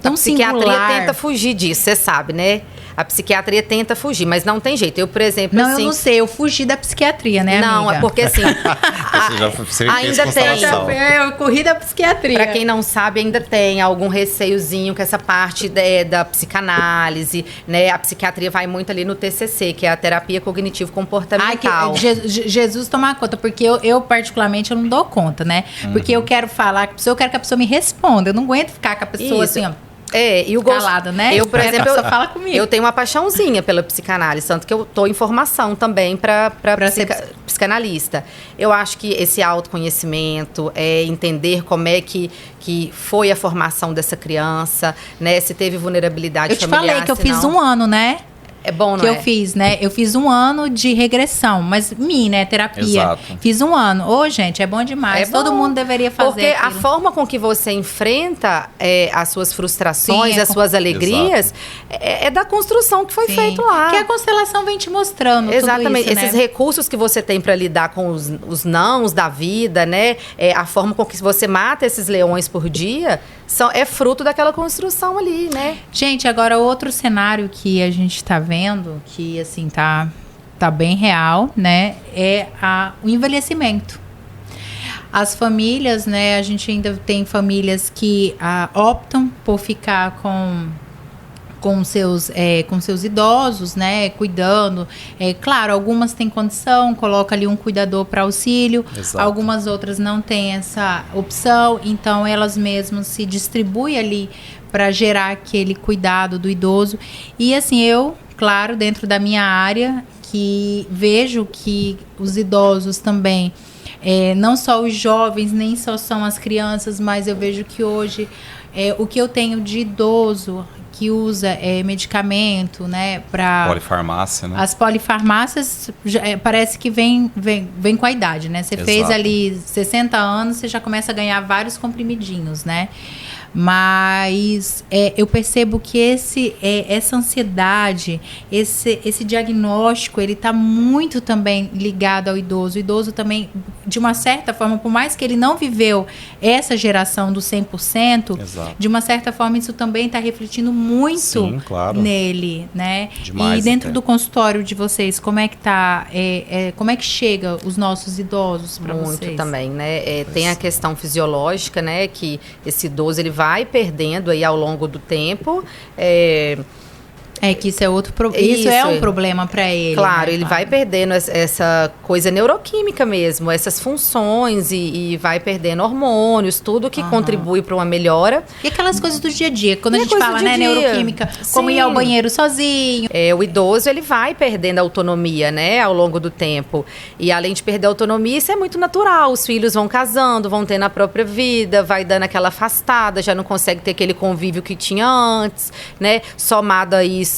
[SPEAKER 2] a psiquiatria
[SPEAKER 1] singular.
[SPEAKER 2] Tenta fugir disso, você sabe, né? A psiquiatria tenta fugir, mas não tem jeito. Eu, por exemplo,
[SPEAKER 1] eu não sei, eu fugi da psiquiatria, né,
[SPEAKER 2] não,
[SPEAKER 1] amiga?
[SPEAKER 2] É porque assim...
[SPEAKER 3] ainda tem.
[SPEAKER 1] Eu corri da psiquiatria.
[SPEAKER 2] Pra quem não sabe, ainda tem algum receiozinho com essa parte da psicanálise, né? A psiquiatria vai muito ali no TCC, que é a terapia cognitivo-comportamental.
[SPEAKER 1] Jesus tomar conta, porque eu particularmente, eu não dou conta, né? Porque eu quero falar com a pessoa, eu quero que a pessoa me responda. Eu não aguento ficar com a pessoa assim, ó.
[SPEAKER 2] E o
[SPEAKER 1] calada, né?
[SPEAKER 2] Eu, por exemplo,
[SPEAKER 1] só fala comigo.
[SPEAKER 2] Eu tenho uma paixãozinha pela psicanálise, tanto que eu tô em formação também para psicanalista. Eu acho que esse autoconhecimento, entender como é que foi a formação dessa criança, né? Se teve vulnerabilidade familiar.
[SPEAKER 1] Eu te falei que eu fiz 1 ano, né?
[SPEAKER 2] É bom, não
[SPEAKER 1] que eu fiz, né? Eu fiz 1 ano de regressão, mas né? Terapia.
[SPEAKER 3] Exato.
[SPEAKER 1] Fiz 1 ano. Gente, é bom demais. Todo mundo deveria fazer
[SPEAKER 2] porque
[SPEAKER 1] aquilo.
[SPEAKER 2] a forma com que você enfrenta as suas frustrações, as suas alegrias, é da construção que foi feito lá.
[SPEAKER 1] Que a constelação vem te mostrando.
[SPEAKER 2] Exatamente.
[SPEAKER 1] Tudo isso,
[SPEAKER 2] esses
[SPEAKER 1] né?
[SPEAKER 2] recursos que você tem para lidar com os nãos da vida, né? A forma com que você mata esses leões por dia é fruto daquela construção ali, né?
[SPEAKER 1] Gente, agora outro cenário que a gente tá vendo, que assim tá bem real, né? É o envelhecimento. As famílias, né? A gente ainda tem famílias que optam por ficar com seus idosos, né, cuidando. Claro, algumas têm condição, coloca ali um cuidador para auxílio.
[SPEAKER 3] Exato.
[SPEAKER 1] Algumas outras não têm essa opção, então elas mesmas se distribuem ali para gerar aquele cuidado do idoso. E assim, eu, claro, dentro da minha área, que vejo que os idosos também, não só os jovens, nem só são as crianças, mas eu vejo que hoje o que eu tenho de idoso que usa medicamento, né, para
[SPEAKER 3] polifarmácia, né?
[SPEAKER 1] As polifarmácias parece que vem com a idade, né? Você fez ali 60 anos, você já começa a ganhar vários comprimidinhos, né? Mas eu percebo que essa ansiedade, esse diagnóstico, ele está muito também ligado ao idoso. O idoso também, de uma certa forma, por mais que ele não viveu essa geração do 100%, de uma certa forma isso também está refletindo muito nele, né?
[SPEAKER 3] Demais,
[SPEAKER 1] e dentro do consultório de vocês, como é que tá? Como é que chega os nossos idosos para vocês?
[SPEAKER 2] Muito também, né? Tem a questão fisiológica, né? Que esse idoso ele vai perdendo aí ao longo do tempo.
[SPEAKER 1] Que isso é outro problema. Isso é um problema para ele.
[SPEAKER 2] Claro,
[SPEAKER 1] né?
[SPEAKER 2] ele vai perdendo essa coisa neuroquímica mesmo, essas funções e vai perdendo hormônios, tudo que contribui para uma melhora.
[SPEAKER 1] E aquelas coisas do dia a dia, quando a gente fala, né, neuroquímica, como ir ao banheiro sozinho.
[SPEAKER 2] O idoso, ele vai perdendo a autonomia, né, ao longo do tempo. E além de perder a autonomia, isso é muito natural. Os filhos vão casando, vão tendo a própria vida, vai dando aquela afastada, já não consegue ter aquele convívio que tinha antes, né, somado a isso,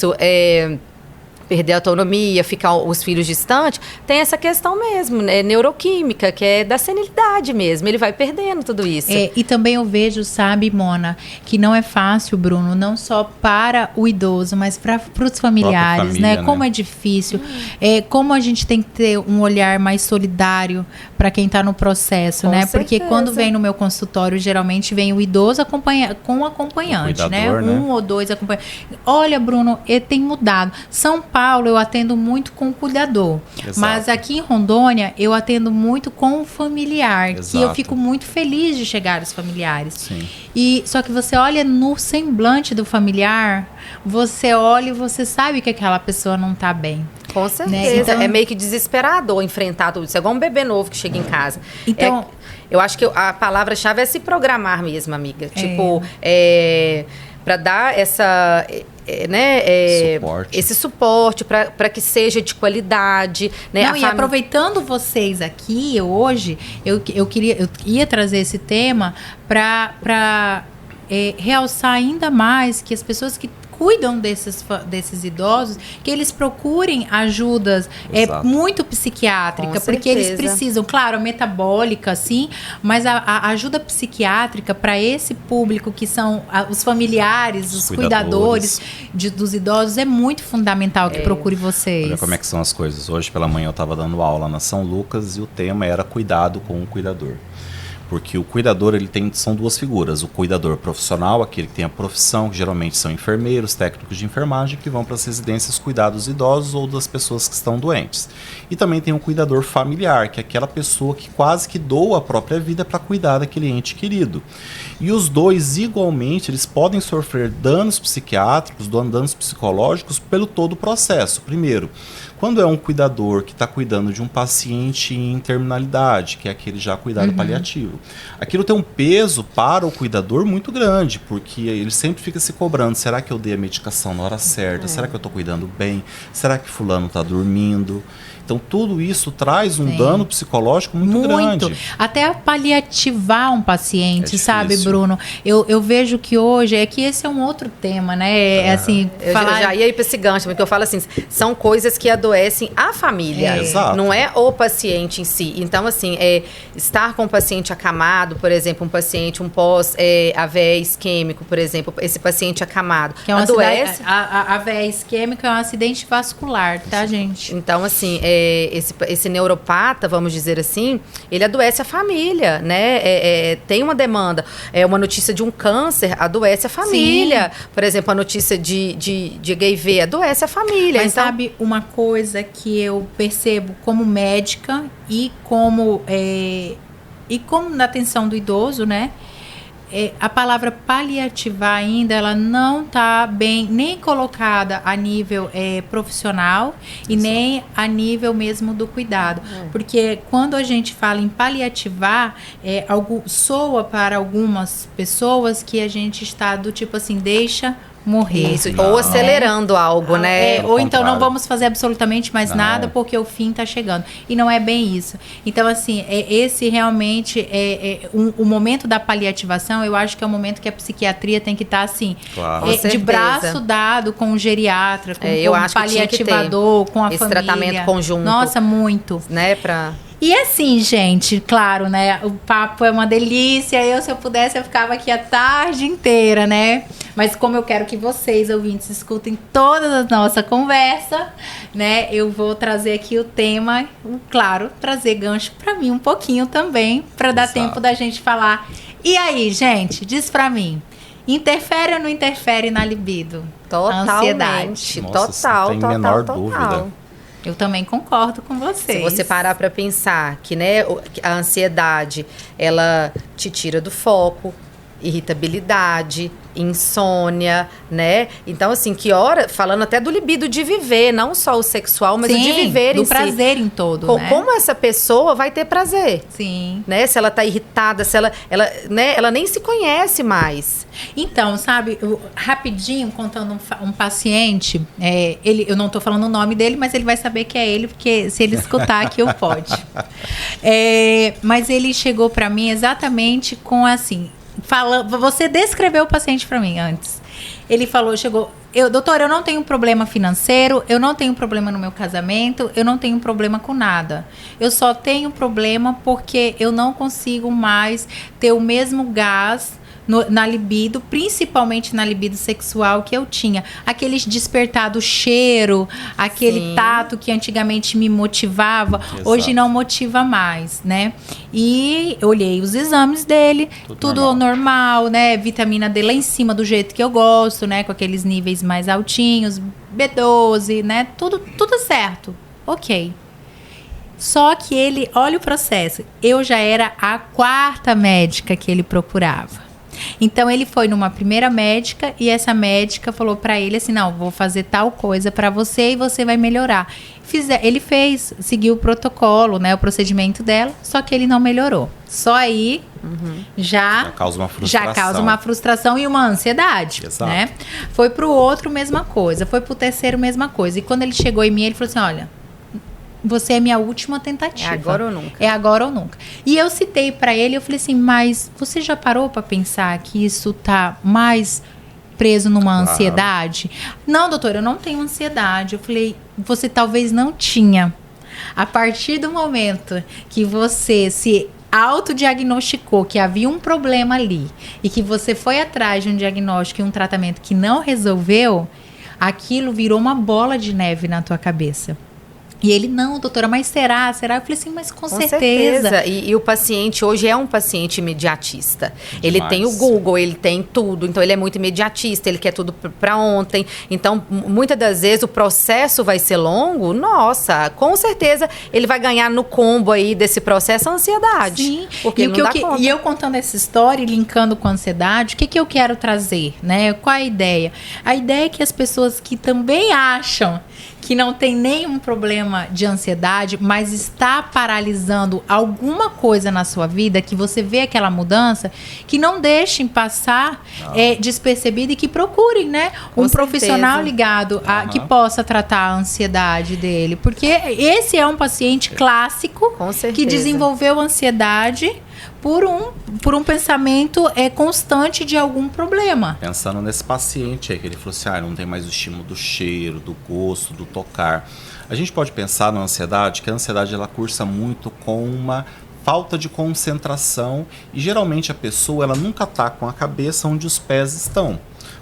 [SPEAKER 2] perder a autonomia, ficar os filhos distantes, tem essa questão mesmo, né, neuroquímica, que é da senilidade mesmo, ele vai perdendo tudo isso.
[SPEAKER 1] E também eu vejo, sabe, Mona, que não é fácil, Bruno, não só para o idoso, mas para os familiares,
[SPEAKER 3] família,
[SPEAKER 1] né? Como é difícil, como a gente tem que ter um olhar mais solidário para quem está no processo,
[SPEAKER 2] Com
[SPEAKER 1] né?
[SPEAKER 2] certeza.
[SPEAKER 1] Porque quando vem no meu consultório, geralmente vem o idoso com acompanhante,
[SPEAKER 3] cuidador,
[SPEAKER 1] né?
[SPEAKER 3] né?
[SPEAKER 1] 1 ou 2 acompanhantes. Olha, Bruno, tem mudado. São Paulo, eu atendo muito com o cuidador.
[SPEAKER 3] Exato.
[SPEAKER 1] Mas aqui em Rondônia, eu atendo muito com o familiar.
[SPEAKER 3] Exato.
[SPEAKER 1] Que eu fico muito feliz de chegar os familiares.
[SPEAKER 3] Sim.
[SPEAKER 1] Só que você olha no semblante do familiar, você olha e você sabe que aquela pessoa não está bem.
[SPEAKER 2] Com certeza.
[SPEAKER 1] Né? Então,
[SPEAKER 2] é meio que desesperador enfrentar tudo isso. É igual um bebê novo que chega em casa.
[SPEAKER 1] Então,
[SPEAKER 2] eu acho que a palavra-chave é se programar mesmo, amiga. Tipo, para dar esse suporte para que seja de qualidade, né?
[SPEAKER 1] E aproveitando vocês aqui hoje, eu ia trazer esse tema para realçar ainda mais que as pessoas que cuidam desses idosos, que eles procurem ajudas muito psiquiátrica, porque eles precisam, claro, metabólica, sim, mas a ajuda psiquiátrica para esse público que são os familiares, os cuidadores dos idosos, é muito fundamental que procure vocês.
[SPEAKER 3] Olha como é que são as coisas. Hoje pela manhã eu estava dando aula na São Lucas e o tema era cuidado com o cuidador. Porque o cuidador, são 2 figuras. O cuidador profissional, aquele que tem a profissão, que geralmente são enfermeiros, técnicos de enfermagem, que vão para as residências cuidar dos idosos ou das pessoas que estão doentes. E também tem o cuidador familiar, que é aquela pessoa que quase que doa a própria vida para cuidar daquele ente querido. E os dois, igualmente, eles podem sofrer danos psiquiátricos, danos psicológicos pelo todo o processo. Primeiro, quando é um cuidador que está cuidando de um paciente em terminalidade, que é aquele já cuidado paliativo, aquilo tem um peso para o cuidador muito grande, porque ele sempre fica se cobrando, será que eu dei a medicação na hora certa? Será que eu estou cuidando bem? Será que fulano está dormindo? Então, tudo isso traz um dano psicológico muito grande.
[SPEAKER 1] Até paliativar um paciente, sabe, Bruno? Eu vejo que hoje, é que esse é um outro tema, né? Assim,
[SPEAKER 2] eu já ia ir para esse gancho, porque eu falo assim, são coisas que adoecem a família.
[SPEAKER 3] Exato.
[SPEAKER 2] Não é o paciente em si. Então, assim, estar com um paciente acamado, por exemplo, um pós-AVE isquêmico, por exemplo, esse paciente acamado,
[SPEAKER 1] que é uma
[SPEAKER 2] adoece.
[SPEAKER 1] A AVE isquêmica é um acidente vascular, tá, gente?
[SPEAKER 2] Então, assim, esse neuropata, vamos dizer assim, ele adoece a família, né? Tem uma demanda. Uma notícia de um câncer adoece a família. Sim. Por exemplo, a notícia de HIV adoece a família.
[SPEAKER 1] Mas então, sabe uma coisa que eu percebo como médica e como na atenção do idoso, né? A palavra paliativar ainda, ela não está bem nem colocada a nível profissional e nem a nível mesmo do cuidado. Porque quando a gente fala em paliativar, soa para algumas pessoas que a gente está do tipo assim, deixa morrer.
[SPEAKER 2] Isso, ou acelerando algo, né?
[SPEAKER 1] Ou então não vamos fazer absolutamente mais nada porque o fim está chegando. E não é bem isso. Então, assim, esse realmente o momento da paliativação, eu acho que é o momento que a psiquiatria tem que estar, assim, de braço dado com o geriatra, com o paliativador, com a família.
[SPEAKER 2] Esse tratamento conjunto.
[SPEAKER 1] Nossa, muito.
[SPEAKER 2] Né,
[SPEAKER 1] E assim, gente, claro, né? O papo é uma delícia. Se eu pudesse, eu ficava aqui a tarde inteira, né? Mas como eu quero que vocês, ouvintes, escutem toda a nossa conversa, né? Eu vou trazer aqui o tema, claro, trazer gancho pra mim um pouquinho também, pra dar tempo da gente falar. E aí, gente, diz pra mim, interfere ou não interfere na libido?
[SPEAKER 2] Totalmente.
[SPEAKER 1] A ansiedade.
[SPEAKER 3] Nossa, não tem menor dúvida.
[SPEAKER 1] Eu também concordo com vocês.
[SPEAKER 2] Se você parar para pensar que, né, a ansiedade, ela te tira do foco, irritabilidade, insônia, né? Então, assim, falando até do libido de viver, não só o sexual, mas o de viver em si.
[SPEAKER 1] Do prazer em todo, né?
[SPEAKER 2] Como essa pessoa vai ter prazer?
[SPEAKER 1] Sim.
[SPEAKER 2] Né? Se ela tá irritada, se ela nem se conhece mais.
[SPEAKER 1] Então, sabe, rapidinho, contando um paciente, eu não tô falando o nome dele, mas ele vai saber que é ele, porque se ele escutar aqui, eu pode. Mas ele chegou pra mim exatamente com assim... Você descreveu o paciente para mim antes. Ele chegou, doutor, eu não tenho problema financeiro, eu não tenho problema no meu casamento, eu não tenho problema com nada. Eu só tenho problema porque eu não consigo mais ter o mesmo gás na libido, principalmente na libido sexual que eu tinha. Aquele despertar do cheiro, aquele tato que antigamente me motivava, hoje não motiva mais, né? E eu olhei os exames dele, tudo normal, né? Vitamina D lá em cima do jeito que eu gosto, né? Com aqueles níveis mais altinhos, B12, né? Tudo certo. Ok. Só que ele, olha o processo, eu já era a 4ª médica que ele procurava. Então ele foi numa primeira médica e essa médica falou pra ele assim, não, vou fazer tal coisa pra você e você vai melhorar. Ele seguiu o protocolo, né, o procedimento dela, só que ele não melhorou. Só aí já causa uma frustração e uma ansiedade.
[SPEAKER 3] Exato.
[SPEAKER 1] Né? Foi pro outro, mesma coisa. Foi pro terceiro, mesma coisa. E quando ele chegou em mim, ele falou assim, olha, você é minha última tentativa.
[SPEAKER 2] É agora ou nunca.
[SPEAKER 1] É agora ou nunca. E eu citei pra ele, eu falei assim, mas você já parou pra pensar que isso tá mais preso numa ansiedade? Não, doutor, eu não tenho ansiedade. Eu falei, você talvez não tinha. A partir do momento que você se autodiagnosticou que havia um problema ali e que você foi atrás de um diagnóstico e um tratamento que não resolveu, aquilo virou uma bola de neve na tua cabeça. E ele, não, doutora, mas será? Eu falei assim, mas com certeza.
[SPEAKER 2] E o paciente hoje é um paciente imediatista. Ele tem o Google, ele tem tudo. Então, ele é muito imediatista, ele quer tudo para ontem. Então, muitas das vezes, o processo vai ser longo. Nossa, com certeza, ele vai ganhar no combo aí desse processo a ansiedade.
[SPEAKER 1] Sim.
[SPEAKER 2] Porque ele não dá conta.
[SPEAKER 1] E eu contando essa história e linkando com a ansiedade, o que eu quero trazer, né? Qual a ideia? A ideia é que as pessoas que também acham que não tem nenhum problema problema de ansiedade, mas está paralisando alguma coisa na sua vida, que você vê aquela mudança, que não deixem passar despercebido e que procurem, né? Um profissional ligado que possa tratar a ansiedade dele. Porque esse é um paciente clássico que desenvolveu ansiedade por um pensamento constante de algum problema.
[SPEAKER 3] Pensando nesse paciente aí, que ele falou assim, não tem mais o estímulo do cheiro, do gosto, do tocar. A gente pode pensar na ansiedade, que a ansiedade ela cursa muito com uma falta de concentração e geralmente a pessoa ela nunca está com a cabeça onde os pés estão.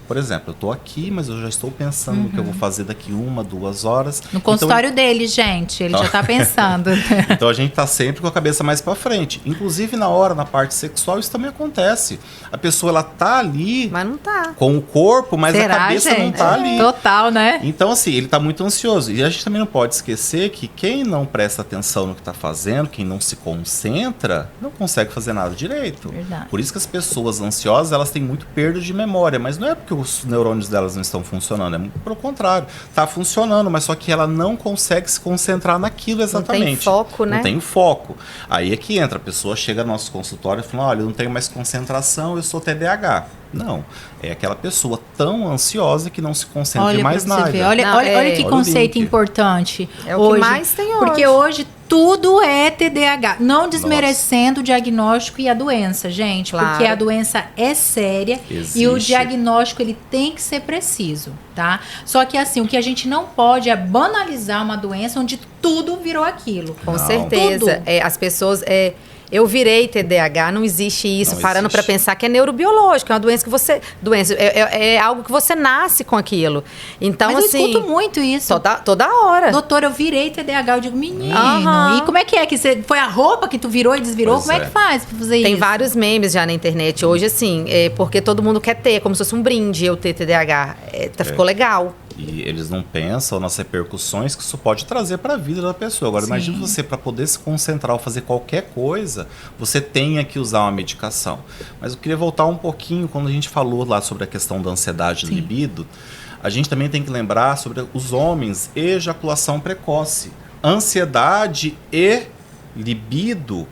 [SPEAKER 3] Por exemplo, eu estou aqui, mas eu já estou pensando no que eu vou fazer daqui 1, 2 horas.
[SPEAKER 1] No consultório dele, gente, ele já está pensando.
[SPEAKER 3] Então a gente está sempre com a cabeça mais para frente. Inclusive na parte sexual, isso também acontece. A pessoa ela tá ali,
[SPEAKER 2] mas não tá,
[SPEAKER 3] com o corpo, mas a cabeça não tá ali.
[SPEAKER 1] Total, né?
[SPEAKER 3] Então assim, ele está muito ansioso. E a gente também não pode esquecer que quem não presta atenção no que está fazendo, quem não se concentra, não consegue fazer nada direito.
[SPEAKER 1] Verdade.
[SPEAKER 3] Por isso que as pessoas ansiosas, elas têm muito perda de memória, mas não é porque os neurônios delas não estão funcionando, é pelo contrário, está funcionando, mas só que ela não consegue se concentrar naquilo exatamente.
[SPEAKER 2] Não tem foco, né?
[SPEAKER 3] Não tem foco. Aí é que entra, a pessoa chega no nosso consultório e fala, olha, eu não tenho mais concentração, eu sou TDAH. Não, é aquela pessoa tão ansiosa que não se concentra em mais nada.
[SPEAKER 1] Olha que conceito importante.
[SPEAKER 2] É o que mais tem hoje.
[SPEAKER 1] Porque hoje tudo é TDAH. Não desmerecendo o diagnóstico e a doença, gente. Claro. Porque a doença é séria. Existe. E o diagnóstico ele tem que ser preciso, tá? Só que assim, o que a gente não pode é banalizar uma doença onde tudo virou aquilo.
[SPEAKER 2] Com certeza. As pessoas... Eu virei TDAH, não existe isso. Não parando para pensar que é neurobiológico, é uma doença que você... É algo que você nasce com aquilo. Então,
[SPEAKER 1] mas
[SPEAKER 2] assim...
[SPEAKER 1] eu escuto muito isso.
[SPEAKER 2] Toda hora.
[SPEAKER 1] Doutor, eu virei TDAH. Eu digo, menino, e como é que você... Foi a roupa que tu virou e desvirou? Como é que faz pra fazer isso?
[SPEAKER 2] Tem vários memes já na internet. Hoje, assim, porque todo mundo quer ter, como se fosse um brinde eu ter TDAH. Ficou legal.
[SPEAKER 3] E eles não pensam nas repercussões que isso pode trazer para a vida da pessoa. Agora, imagine você, para poder se concentrar ou fazer qualquer coisa, você tenha que usar uma medicação. Mas eu queria voltar um pouquinho, quando a gente falou lá sobre a questão da ansiedade e libido, a gente também tem que lembrar sobre os homens, ejaculação precoce. Ansiedade e libido,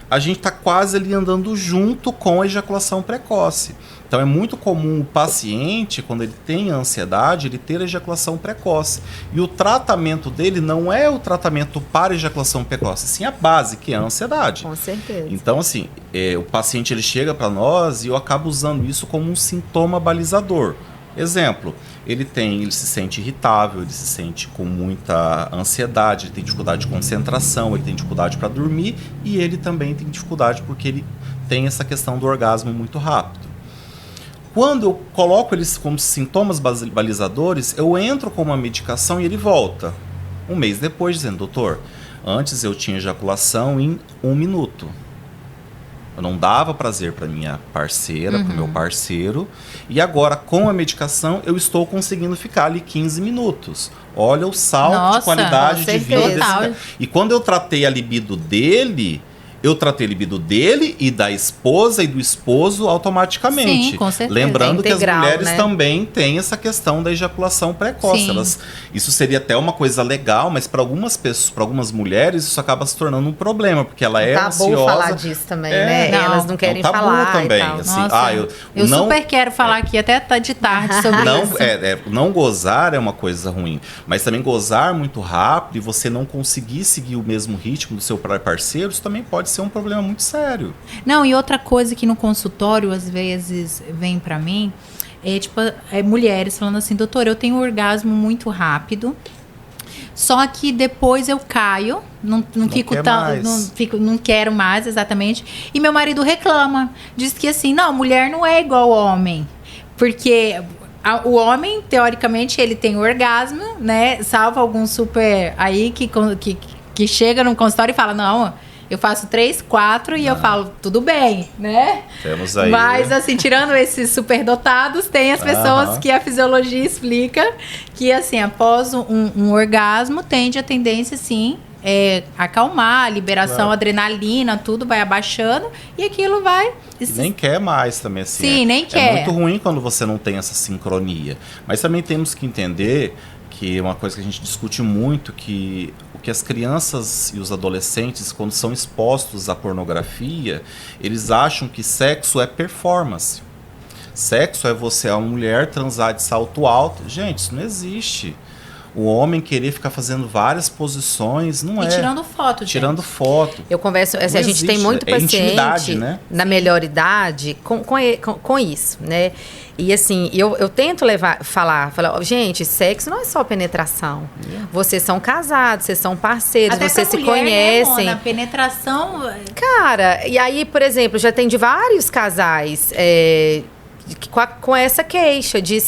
[SPEAKER 3] a gente está quase ali andando junto com a ejaculação precoce. Então é muito comum o paciente, quando ele tem ansiedade, ele ter ejaculação precoce. E o tratamento dele não é o tratamento para ejaculação precoce, sim a base, que é a ansiedade.
[SPEAKER 2] Com certeza.
[SPEAKER 3] Então assim, o paciente ele chega para nós e eu acabo usando isso como um sintoma balizador. Exemplo, ele se sente irritável, ele se sente com muita ansiedade, ele tem dificuldade de concentração, ele tem dificuldade para dormir e ele também tem dificuldade porque ele tem essa questão do orgasmo muito rápido. Quando eu coloco eles como sintomas balizadores, eu entro com uma medicação e ele volta. Um mês depois dizendo, doutor, antes eu tinha ejaculação em 1 minuto. Eu não dava prazer para minha parceira, para o meu parceiro. E agora, com a medicação, eu estou conseguindo ficar ali 15 minutos. Olha o salto de qualidade de vida desse. E quando eu tratei a libido dele... Eu tratei a libido dele e da esposa e do esposo automaticamente.
[SPEAKER 1] Sim, com certeza.
[SPEAKER 3] Lembrando que as mulheres também têm essa questão da ejaculação precoce. Isso seria até uma coisa legal, mas para algumas pessoas, para algumas mulheres, isso acaba se tornando um problema, porque ela é ansiosa.
[SPEAKER 2] Tabu falar disso também, né? Elas não querem
[SPEAKER 3] tabu
[SPEAKER 2] falar
[SPEAKER 3] também.
[SPEAKER 2] E tal.
[SPEAKER 3] Assim,
[SPEAKER 1] Nossa, eu super quero falar aqui, até de tarde, sobre isso.
[SPEAKER 3] Não gozar é uma coisa ruim, mas também gozar muito rápido e você não conseguir seguir o mesmo ritmo do seu parceiro, isso também pode ser um problema muito sério.
[SPEAKER 1] Não, e outra coisa que no consultório às vezes vem pra mim é mulheres falando assim, doutor, eu tenho um orgasmo muito rápido, só que depois eu caio, não quero mais exatamente, e meu marido reclama, diz que assim, não, mulher não é igual ao homem, porque o homem, teoricamente, ele tem orgasmo, né, salvo algum super aí que chega no consultório e fala, não, eu faço 3, 4 e eu falo, tudo bem, né?
[SPEAKER 3] Temos aí.
[SPEAKER 1] Mas, assim, tirando esses superdotados, tem as pessoas que a fisiologia explica que, assim, após um orgasmo, tende a tendência, sim, acalmar, a liberação, adrenalina, tudo vai abaixando e aquilo vai...
[SPEAKER 3] E nem quer mais também, assim.
[SPEAKER 1] Sim, nem quer.
[SPEAKER 3] É muito ruim quando você não tem essa sincronia. Mas também temos que entender que é uma coisa que a gente discute muito, que o que as crianças e os adolescentes, quando são expostos à pornografia, eles acham que sexo é performance. Sexo é você, a mulher, transar de salto alto. Gente, isso não existe. O homem querer ficar fazendo várias posições, não é.
[SPEAKER 1] E tirando foto, gente.
[SPEAKER 3] Tirando foto.
[SPEAKER 2] Eu converso, assim, a gente tem muito paciente, né, na melhor idade com isso, né? E assim, eu tento falar, gente, sexo não é só penetração. Vocês são casados, vocês são parceiros,
[SPEAKER 1] até
[SPEAKER 2] vocês se
[SPEAKER 1] mulher,
[SPEAKER 2] conhecem.
[SPEAKER 1] Né, Mona? Penetração...
[SPEAKER 2] Cara, e aí, por exemplo, já tem de vários casais... com essa queixa de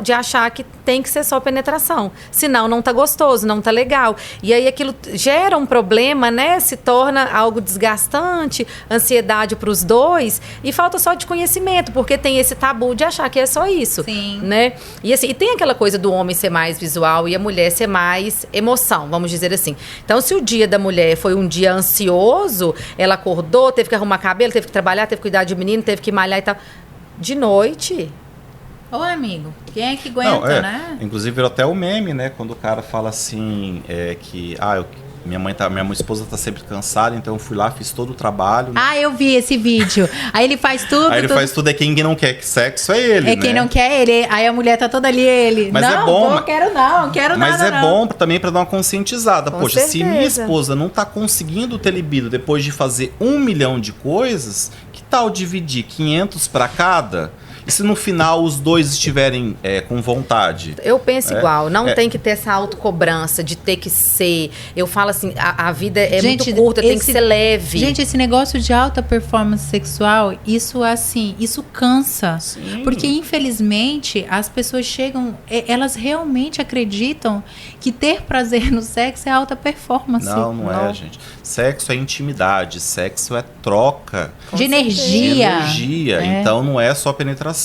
[SPEAKER 2] de achar que tem que ser só penetração, senão não tá gostoso, não tá legal, e aí aquilo gera um problema, né, se torna algo desgastante, ansiedade para os dois, e falta só de conhecimento, porque tem esse tabu de achar que é só isso.
[SPEAKER 1] Sim.
[SPEAKER 2] Né, e assim, e tem aquela coisa do homem ser mais visual e a mulher ser mais emoção, vamos dizer assim. Então, se o dia da mulher foi um dia ansioso, ela acordou, teve que arrumar cabelo, teve que trabalhar, teve que cuidar de menino, teve que malhar e tal, de noite.
[SPEAKER 1] Ô, amigo, quem é que aguenta, né?
[SPEAKER 3] Inclusive, virou até o meme, né? Quando o cara fala assim, que... minha esposa tá sempre cansada, então eu fui lá, fiz todo o trabalho. Né?
[SPEAKER 1] Eu vi esse vídeo. Aí ele faz tudo.
[SPEAKER 3] Aí ele faz tudo, quem não quer que sexo é ele,
[SPEAKER 1] quem não quer ele. Aí a mulher tá toda ali, ele.
[SPEAKER 3] Mas
[SPEAKER 1] não,
[SPEAKER 3] é bom.
[SPEAKER 1] Quero nada,
[SPEAKER 3] mas é
[SPEAKER 1] não.
[SPEAKER 3] bom também pra dar uma conscientizada.
[SPEAKER 2] Com
[SPEAKER 3] Poxa,
[SPEAKER 2] certeza.
[SPEAKER 3] Se minha esposa não tá conseguindo ter libido depois de fazer 1 milhão de coisas, que tal dividir 500 pra cada? E se no final os dois estiverem com vontade?
[SPEAKER 2] Eu penso igual, não tem que ter essa autocobrança de ter que ser. Eu falo assim, a vida é muito curta, tem que ser leve.
[SPEAKER 1] Gente, esse negócio de alta performance sexual, isso assim, isso cansa.
[SPEAKER 3] Sim.
[SPEAKER 1] Porque infelizmente as pessoas chegam, elas realmente acreditam que ter prazer no sexo é alta performance.
[SPEAKER 3] Não é, gente. Sexo é intimidade, sexo é troca
[SPEAKER 1] de energia.
[SPEAKER 3] Então não é só penetração.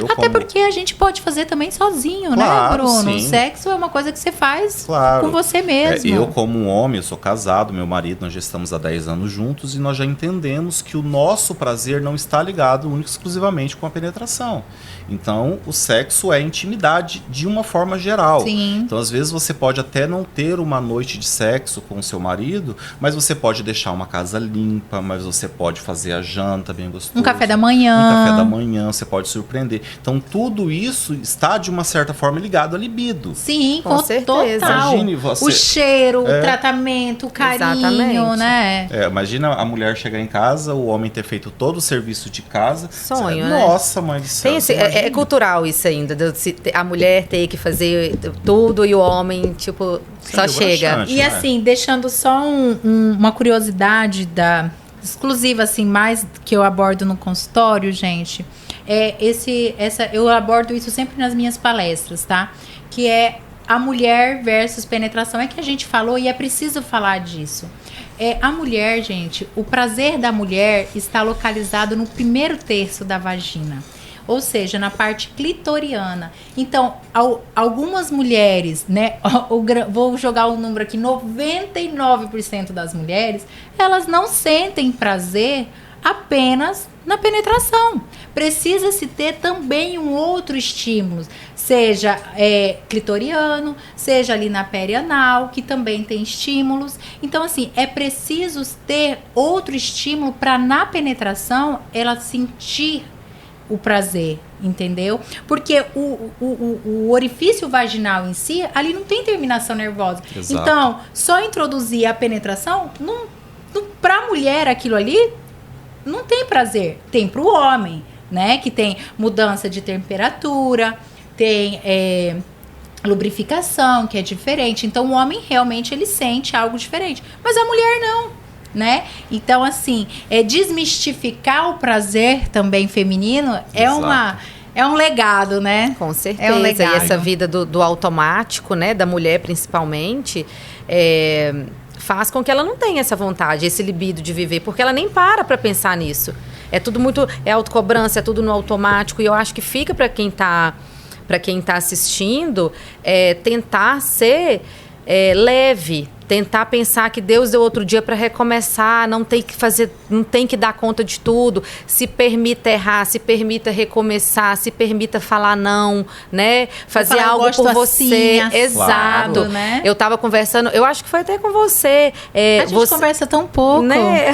[SPEAKER 1] Até porque a gente pode fazer também sozinho,
[SPEAKER 3] claro,
[SPEAKER 1] né, Bruno?
[SPEAKER 3] Sim.
[SPEAKER 1] O sexo é uma coisa que você faz com você mesmo.
[SPEAKER 3] Eu, como um homem, eu sou casado, meu marido, nós já estamos há 10 anos juntos e nós já entendemos que o nosso prazer não está ligado única e exclusivamente com a penetração. Então, o sexo é intimidade de uma forma geral.
[SPEAKER 1] Sim.
[SPEAKER 3] Então, às vezes, você pode até não ter uma noite de sexo com o seu marido, mas você pode deixar uma casa limpa, mas você pode fazer a janta bem gostosa.
[SPEAKER 1] Um café da manhã.
[SPEAKER 3] Você pode surpreender. Então, tudo isso está, de uma certa forma, ligado à libido.
[SPEAKER 1] Sim,
[SPEAKER 2] com certeza.
[SPEAKER 1] Total.
[SPEAKER 3] Imagine você...
[SPEAKER 1] O cheiro, o tratamento, o carinho,
[SPEAKER 2] exatamente,
[SPEAKER 1] né?
[SPEAKER 3] Imagina a mulher chegar em casa, o homem ter feito todo o serviço de casa.
[SPEAKER 2] Sonho, né?
[SPEAKER 3] Nossa, mãe do céu.
[SPEAKER 2] É cultural isso ainda, a mulher ter que fazer tudo e o homem, tipo, só chega.
[SPEAKER 1] E assim, deixando só uma curiosidade exclusiva, assim, mais que eu abordo no consultório, gente, eu abordo isso sempre nas minhas palestras, tá? Que é a mulher versus penetração. É que a gente falou e é preciso falar disso. A mulher, gente, o prazer da mulher está localizado no primeiro terço da vagina. Ou seja, na parte clitoriana. Então, algumas mulheres, né? Vou jogar um número aqui: 99% das mulheres, elas não sentem prazer apenas na penetração. Precisa-se ter também um outro estímulo, seja clitoriano, seja ali na perianal, que também tem estímulos. Então, assim, é preciso ter outro estímulo para, na penetração, ela sentir o prazer, entendeu? Porque o orifício vaginal em si, ali não tem terminação nervosa.
[SPEAKER 3] Exato.
[SPEAKER 1] Então, só introduzir a penetração, para a mulher aquilo ali não tem prazer. Tem para o homem, né? Que tem mudança de temperatura, tem lubrificação, que é diferente. Então, o homem realmente ele sente algo diferente. Mas a mulher não. Né? Então, assim, desmistificar o prazer também feminino é um legado, né?
[SPEAKER 2] Com certeza.
[SPEAKER 1] É um legado.
[SPEAKER 2] E essa vida do automático, né? Da mulher, principalmente, faz com que ela não tenha essa vontade, esse libido de viver, porque ela nem para pensar nisso. É tudo muito... É autocobrança, é tudo no automático. E eu acho que fica para quem tá assistindo, tentar ser... leve, tentar pensar que Deus deu outro dia para recomeçar, não tem que dar conta de tudo, se permita errar, se permita recomeçar, se permita falar não, né? Fazer algo por você.
[SPEAKER 1] Assim,
[SPEAKER 2] exato,
[SPEAKER 1] claro, né?
[SPEAKER 2] Eu tava conversando, eu acho que foi até com você.
[SPEAKER 1] A gente conversa tão pouco.
[SPEAKER 2] Né?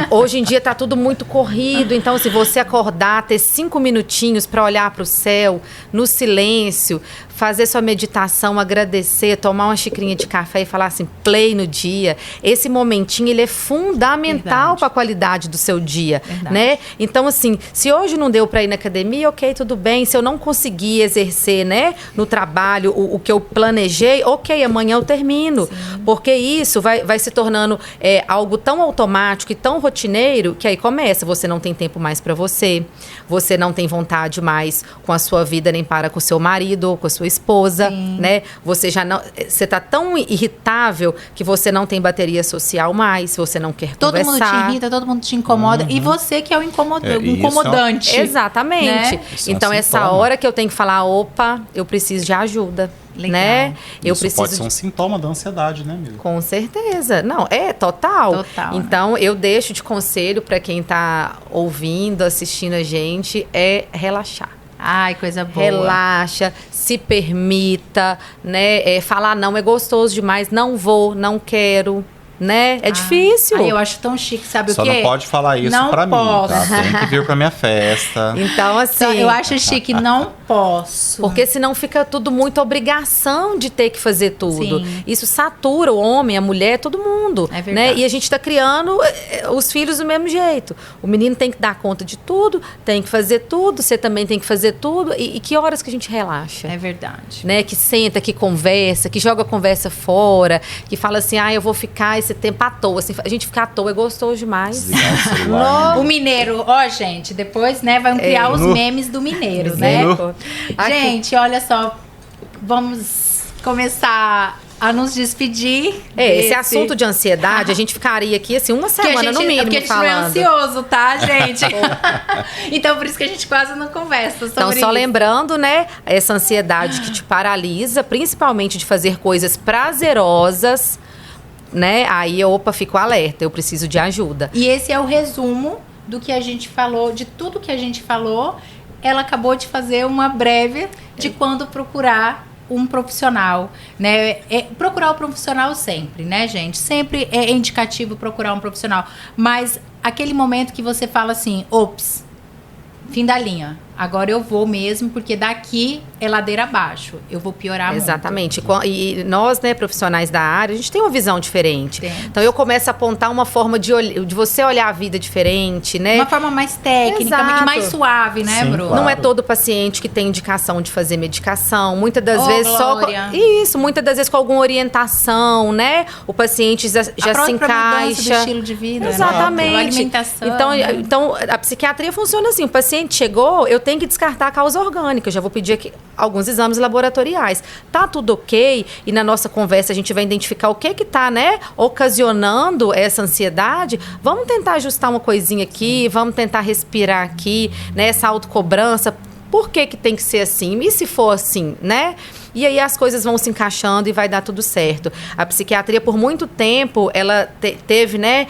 [SPEAKER 2] Hoje em dia tá tudo muito corrido, então se você acordar, ter 5 minutinhos para olhar para o céu, no silêncio, fazer sua meditação, agradecer, tomar uma xicrinha de café e falar assim, play no dia. Esse momentinho, ele é fundamental para a qualidade do seu dia, né? Então, assim, se hoje não deu para ir na academia, ok, tudo bem. Se eu não conseguir exercer, né, no trabalho o que eu planejei, ok, amanhã eu termino. Sim. Porque isso vai se tornando algo tão automático e tão rotineiro que aí começa. Você não tem tempo mais para você não tem vontade mais com a sua vida, nem para com o seu marido ou com a sua esposa, sim, né? Você tá tão irritável que você não tem bateria social mais, você não quer conversar.
[SPEAKER 1] Todo mundo te irrita, todo mundo te incomoda. E você que é o incomodante.
[SPEAKER 2] Exatamente.
[SPEAKER 1] Né?
[SPEAKER 2] Então, essa hora que eu tenho que falar, opa, eu preciso de ajuda.
[SPEAKER 1] Legal.
[SPEAKER 2] Né?
[SPEAKER 3] Isso pode ser um sintoma da ansiedade, né, amiga?
[SPEAKER 2] Com certeza. Não, total. Então, eu deixo de conselho para quem tá ouvindo, assistindo a gente, relaxar.
[SPEAKER 1] Ai, coisa boa.
[SPEAKER 2] Relaxa, se permita, né? Falar não é gostoso demais, não vou, não quero, né? É difícil.
[SPEAKER 1] Eu acho tão chique, sabe
[SPEAKER 3] Só
[SPEAKER 1] o quê?
[SPEAKER 3] Só não pode falar isso
[SPEAKER 1] não
[SPEAKER 3] pra
[SPEAKER 1] posso.
[SPEAKER 3] mim, tá? Tem que vir pra minha festa.
[SPEAKER 2] Então, assim...
[SPEAKER 1] Eu acho chique, não posso.
[SPEAKER 2] Porque senão fica tudo muito obrigação de ter que fazer tudo.
[SPEAKER 1] Sim.
[SPEAKER 2] Isso satura o homem, a mulher, todo mundo.
[SPEAKER 1] É verdade.
[SPEAKER 2] Né? E a gente tá criando os filhos do mesmo jeito. O menino tem que dar conta de tudo, tem que fazer tudo, você também tem que fazer tudo. E que horas que a gente relaxa?
[SPEAKER 1] É verdade.
[SPEAKER 2] Né? Que senta, que conversa, que joga a conversa fora, que fala assim, eu vou ficar esse tempo à toa. Assim, a gente ficar à toa é gostoso demais.
[SPEAKER 1] O mineiro, gente, depois, né, vão criar os memes do mineiro, né? Gente, olha só, vamos começar a nos despedir.
[SPEAKER 2] Esse assunto de ansiedade, a gente ficaria aqui assim uma semana no mínimo
[SPEAKER 1] porque a gente
[SPEAKER 2] falando.
[SPEAKER 1] não é ansioso, tá, gente? Então, por isso que a gente quase não conversa sobre
[SPEAKER 2] Então, só lembrando, né, essa ansiedade que te paralisa, principalmente de fazer coisas prazerosas, né? Aí, fico alerta, eu preciso de ajuda.
[SPEAKER 1] E esse é o resumo do que a gente falou, de tudo que a gente falou. Ela acabou de fazer uma breve de quando procurar um profissional, né? Procurar o profissional sempre, né, gente? Sempre é indicativo procurar um profissional. Mas aquele momento que você fala assim, ops, fim da linha. Agora eu vou mesmo, porque daqui é ladeira abaixo. Eu vou piorar
[SPEAKER 2] Exatamente. Muito. E nós, né, profissionais da área, a gente tem uma visão diferente. Então, eu começo a apontar uma forma de você olhar a vida diferente, né?
[SPEAKER 1] Uma forma mais técnica e mais suave, né,
[SPEAKER 3] Sim,
[SPEAKER 1] Bruno?
[SPEAKER 3] claro.
[SPEAKER 2] Não é todo paciente que tem indicação de fazer medicação. Muitas das vezes
[SPEAKER 1] Glória.
[SPEAKER 2] muitas das vezes com alguma orientação, né? O paciente já se encaixa.
[SPEAKER 1] Do estilo de vida.
[SPEAKER 2] Exatamente.
[SPEAKER 1] Né? Alimentação.
[SPEAKER 2] Então, a psiquiatria funciona assim. O paciente chegou, eu tenho que descartar a causa orgânica. Eu já vou pedir aqui alguns exames laboratoriais. Tá tudo ok? E na nossa conversa a gente vai identificar o que tá, né, ocasionando essa ansiedade. Vamos tentar ajustar uma coisinha aqui, vamos tentar respirar aqui, né, essa autocobrança. Por que tem que ser assim? E se for assim, né? E aí as coisas vão se encaixando e vai dar tudo certo. A psiquiatria, por muito tempo, ela teve, né?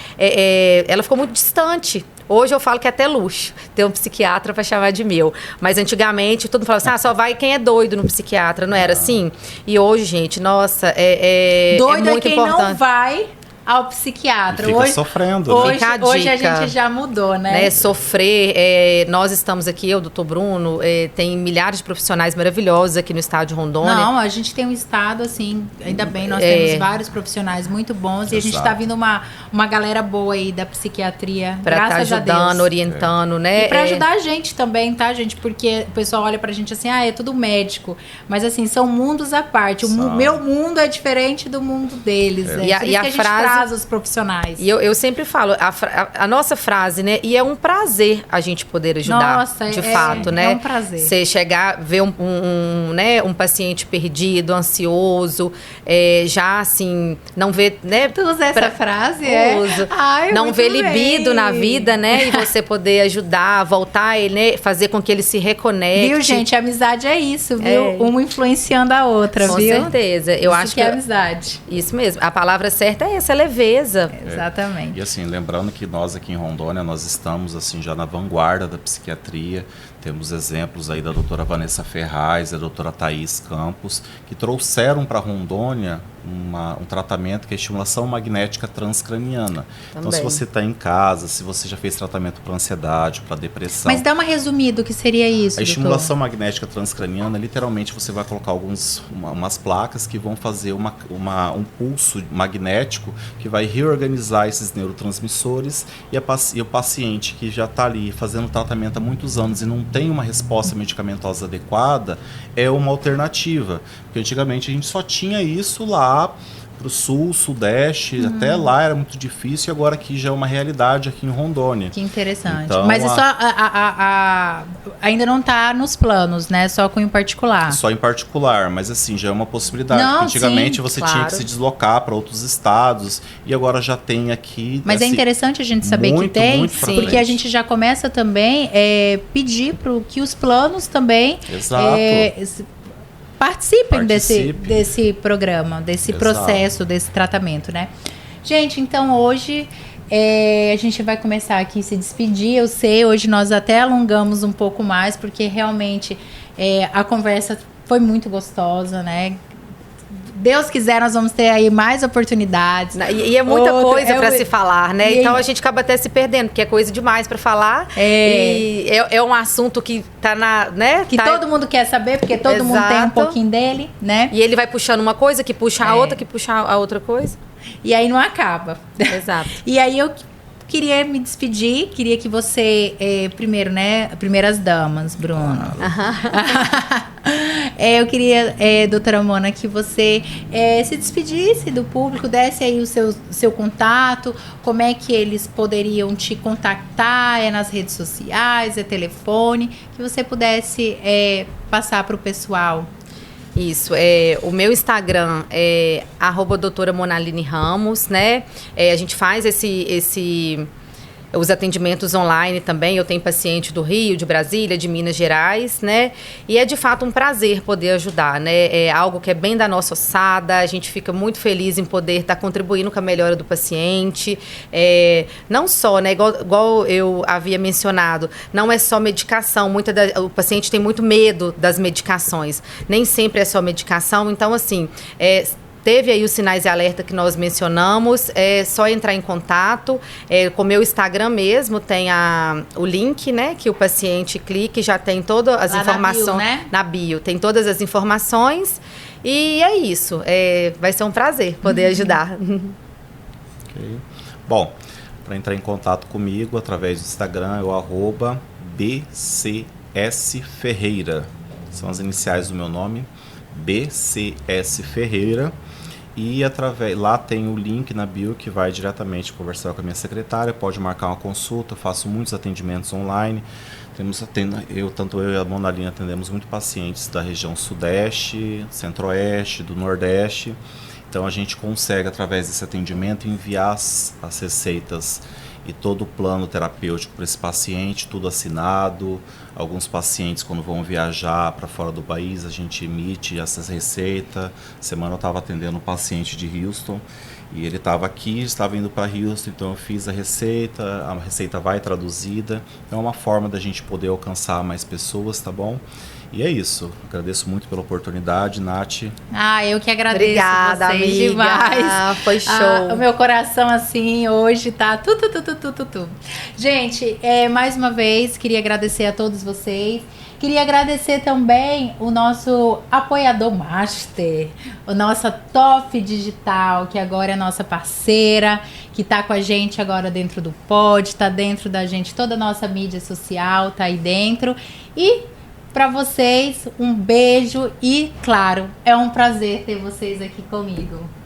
[SPEAKER 2] Ela ficou muito distante. Hoje eu falo que é até luxo ter um psiquiatra para chamar de meu. Mas antigamente, todo mundo falava assim, só vai quem é doido no psiquiatra, não era assim? E hoje, gente, nossa,
[SPEAKER 1] doido
[SPEAKER 2] muito
[SPEAKER 1] quem
[SPEAKER 2] importante.
[SPEAKER 1] não vai ao psiquiatra.
[SPEAKER 3] Fica sofrendo.
[SPEAKER 1] Hoje a gente já mudou, né?
[SPEAKER 2] Sofrer. Nós estamos aqui, eu, doutor Bruno, tem milhares de profissionais maravilhosos aqui no estado de Rondônia.
[SPEAKER 1] Não, a gente tem um estado, assim, ainda bem, nós temos vários profissionais muito bons. Exato. E a gente está vindo uma galera boa aí da psiquiatria.
[SPEAKER 2] Pra estar ajudando, orientando, né?
[SPEAKER 1] E pra ajudar a gente também, tá, gente? Porque o pessoal olha pra gente assim, é tudo médico. Mas, assim, são mundos à parte. O meu mundo é diferente do mundo deles.
[SPEAKER 2] E a frase
[SPEAKER 1] casos profissionais.
[SPEAKER 2] E eu sempre falo, a nossa frase, né? E é um prazer a gente poder ajudar,
[SPEAKER 1] Nossa,
[SPEAKER 2] de fato, né?
[SPEAKER 1] É um prazer.
[SPEAKER 2] Você chegar, ver né, um paciente perdido, ansioso, já assim, não ver, né?
[SPEAKER 1] Tu usa essa frase,
[SPEAKER 2] Uso.
[SPEAKER 1] Ai,
[SPEAKER 2] não ver
[SPEAKER 1] bem.
[SPEAKER 2] libido na vida, né? E você poder ajudar, voltar ele, né? Fazer com que ele se reconecte.
[SPEAKER 1] Viu, gente? A amizade é isso, viu? Uma influenciando a outra,
[SPEAKER 2] com
[SPEAKER 1] viu?
[SPEAKER 2] certeza. Eu acho
[SPEAKER 1] que é amizade.
[SPEAKER 2] Isso mesmo. A palavra certa é essa, leveza.
[SPEAKER 1] Exatamente.
[SPEAKER 3] E assim, lembrando que nós aqui em Rondônia, nós estamos assim já na vanguarda da psiquiatria. Temos exemplos aí da doutora Vanessa Ferraz, da doutora Thaís Campos, que trouxeram para Rondônia um tratamento que é a estimulação magnética transcraniana.
[SPEAKER 2] Também.
[SPEAKER 3] Então, se você está em casa, se você já fez tratamento para ansiedade, para depressão...
[SPEAKER 1] Mas dá uma resumida, o que seria isso,
[SPEAKER 3] A estimulação magnética transcraniana, literalmente, você vai colocar umas placas que vão fazer um pulso magnético que vai reorganizar esses neurotransmissores e o paciente que já está ali fazendo tratamento há muitos anos e não tem uma resposta medicamentosa adequada, é uma alternativa. Porque antigamente a gente só tinha isso lá para o sul, sudeste, até lá era muito difícil e agora aqui já é uma realidade aqui em Rondônia.
[SPEAKER 1] Que interessante.
[SPEAKER 3] Então,
[SPEAKER 1] mas isso ainda não está nos planos, né? Só com em particular.
[SPEAKER 3] Só em particular, mas assim, já é uma possibilidade.
[SPEAKER 1] Não,
[SPEAKER 3] antigamente
[SPEAKER 1] sim,
[SPEAKER 3] você
[SPEAKER 2] claro.
[SPEAKER 3] tinha que se deslocar para outros estados e agora já tem aqui...
[SPEAKER 1] Mas
[SPEAKER 3] assim,
[SPEAKER 1] é interessante a gente saber
[SPEAKER 3] muito,
[SPEAKER 1] que tem,
[SPEAKER 3] muito pra
[SPEAKER 1] porque
[SPEAKER 3] frente.
[SPEAKER 1] a gente já começa também pedir para que os planos também
[SPEAKER 3] Exato.
[SPEAKER 1] Participem
[SPEAKER 3] Participe.
[SPEAKER 1] desse programa, desse
[SPEAKER 3] Exato.
[SPEAKER 1] processo, desse tratamento, né? Gente, então hoje a gente vai começar aqui a se despedir. Eu sei, hoje nós até alongamos um pouco mais, porque realmente a conversa foi muito gostosa, né? Deus quiser, nós vamos ter aí mais oportunidades.
[SPEAKER 2] E é muita coisa para se falar, né? Então a gente acaba até se perdendo, porque é coisa demais para falar. E é um assunto que tá né?
[SPEAKER 1] Que todo mundo quer saber, porque todo mundo tem um pouquinho dele, né?
[SPEAKER 2] E ele vai puxando uma coisa, que puxa a outra, que puxa a outra coisa.
[SPEAKER 1] E aí não acaba.
[SPEAKER 2] Exato.
[SPEAKER 1] E aí eu queria me despedir, queria que você, primeiro, né, primeiras damas, Bruno. Eu queria, doutora Mona, que você se despedisse do público, desse aí o seu contato, como é que eles poderiam te contactar, nas redes sociais, telefone, que você pudesse passar para o pessoal.
[SPEAKER 2] Isso, o meu Instagram é @doutora Monaline Ramos, né? A gente faz os atendimentos online também. Eu tenho paciente do Rio, de Brasília, de Minas Gerais, né? E é de fato um prazer poder ajudar, né? É algo que é bem da nossa ossada. A gente fica muito feliz em poder estar contribuindo com a melhora do paciente. Não só, né? Igual eu havia mencionado, não é só medicação. O paciente tem muito medo das medicações. Nem sempre é só medicação. Então, assim, teve aí os sinais de alerta que nós mencionamos, é só entrar em contato. Com o meu Instagram mesmo, tem o link, né, que o paciente clica e já tem todas as informações.
[SPEAKER 1] Na bio, né?
[SPEAKER 2] Na bio, tem todas as informações. E é isso, vai ser um prazer poder ajudar.
[SPEAKER 3] Okay. Bom, para entrar em contato comigo, através do Instagram, é o @BCSFerreira. São as iniciais do meu nome, BCS Ferreira. E lá tem o link na bio que vai diretamente conversar com a minha secretária, pode marcar uma consulta, eu faço muitos atendimentos online. Tanto eu e a Monaline atendemos muito pacientes da região sudeste, centro-oeste, do nordeste. Então a gente consegue, através desse atendimento, enviar as receitas e todo o plano terapêutico para esse paciente, tudo assinado. Alguns pacientes, quando vão viajar para fora do país, a gente emite essas receitas. Semana eu estava atendendo um paciente de Houston e ele estava aqui, estava indo para Houston, então eu fiz a receita vai traduzida. Então é uma forma da gente poder alcançar mais pessoas, tá bom? E é isso. Agradeço muito pela oportunidade, Nath.
[SPEAKER 1] Eu que agradeço.
[SPEAKER 2] Obrigada,
[SPEAKER 1] vocês
[SPEAKER 2] amiga.
[SPEAKER 1] demais.
[SPEAKER 2] Foi show.
[SPEAKER 1] O meu coração, assim, hoje tá tu. Gente, mais uma vez, queria agradecer a todos vocês. Queria agradecer também o nosso apoiador master, o nossa Top Digital, que agora é nossa parceira, que tá com a gente agora dentro do pod, tá dentro da gente, toda a nossa mídia social tá aí dentro. E para vocês, um beijo e, claro, é um prazer ter vocês aqui comigo.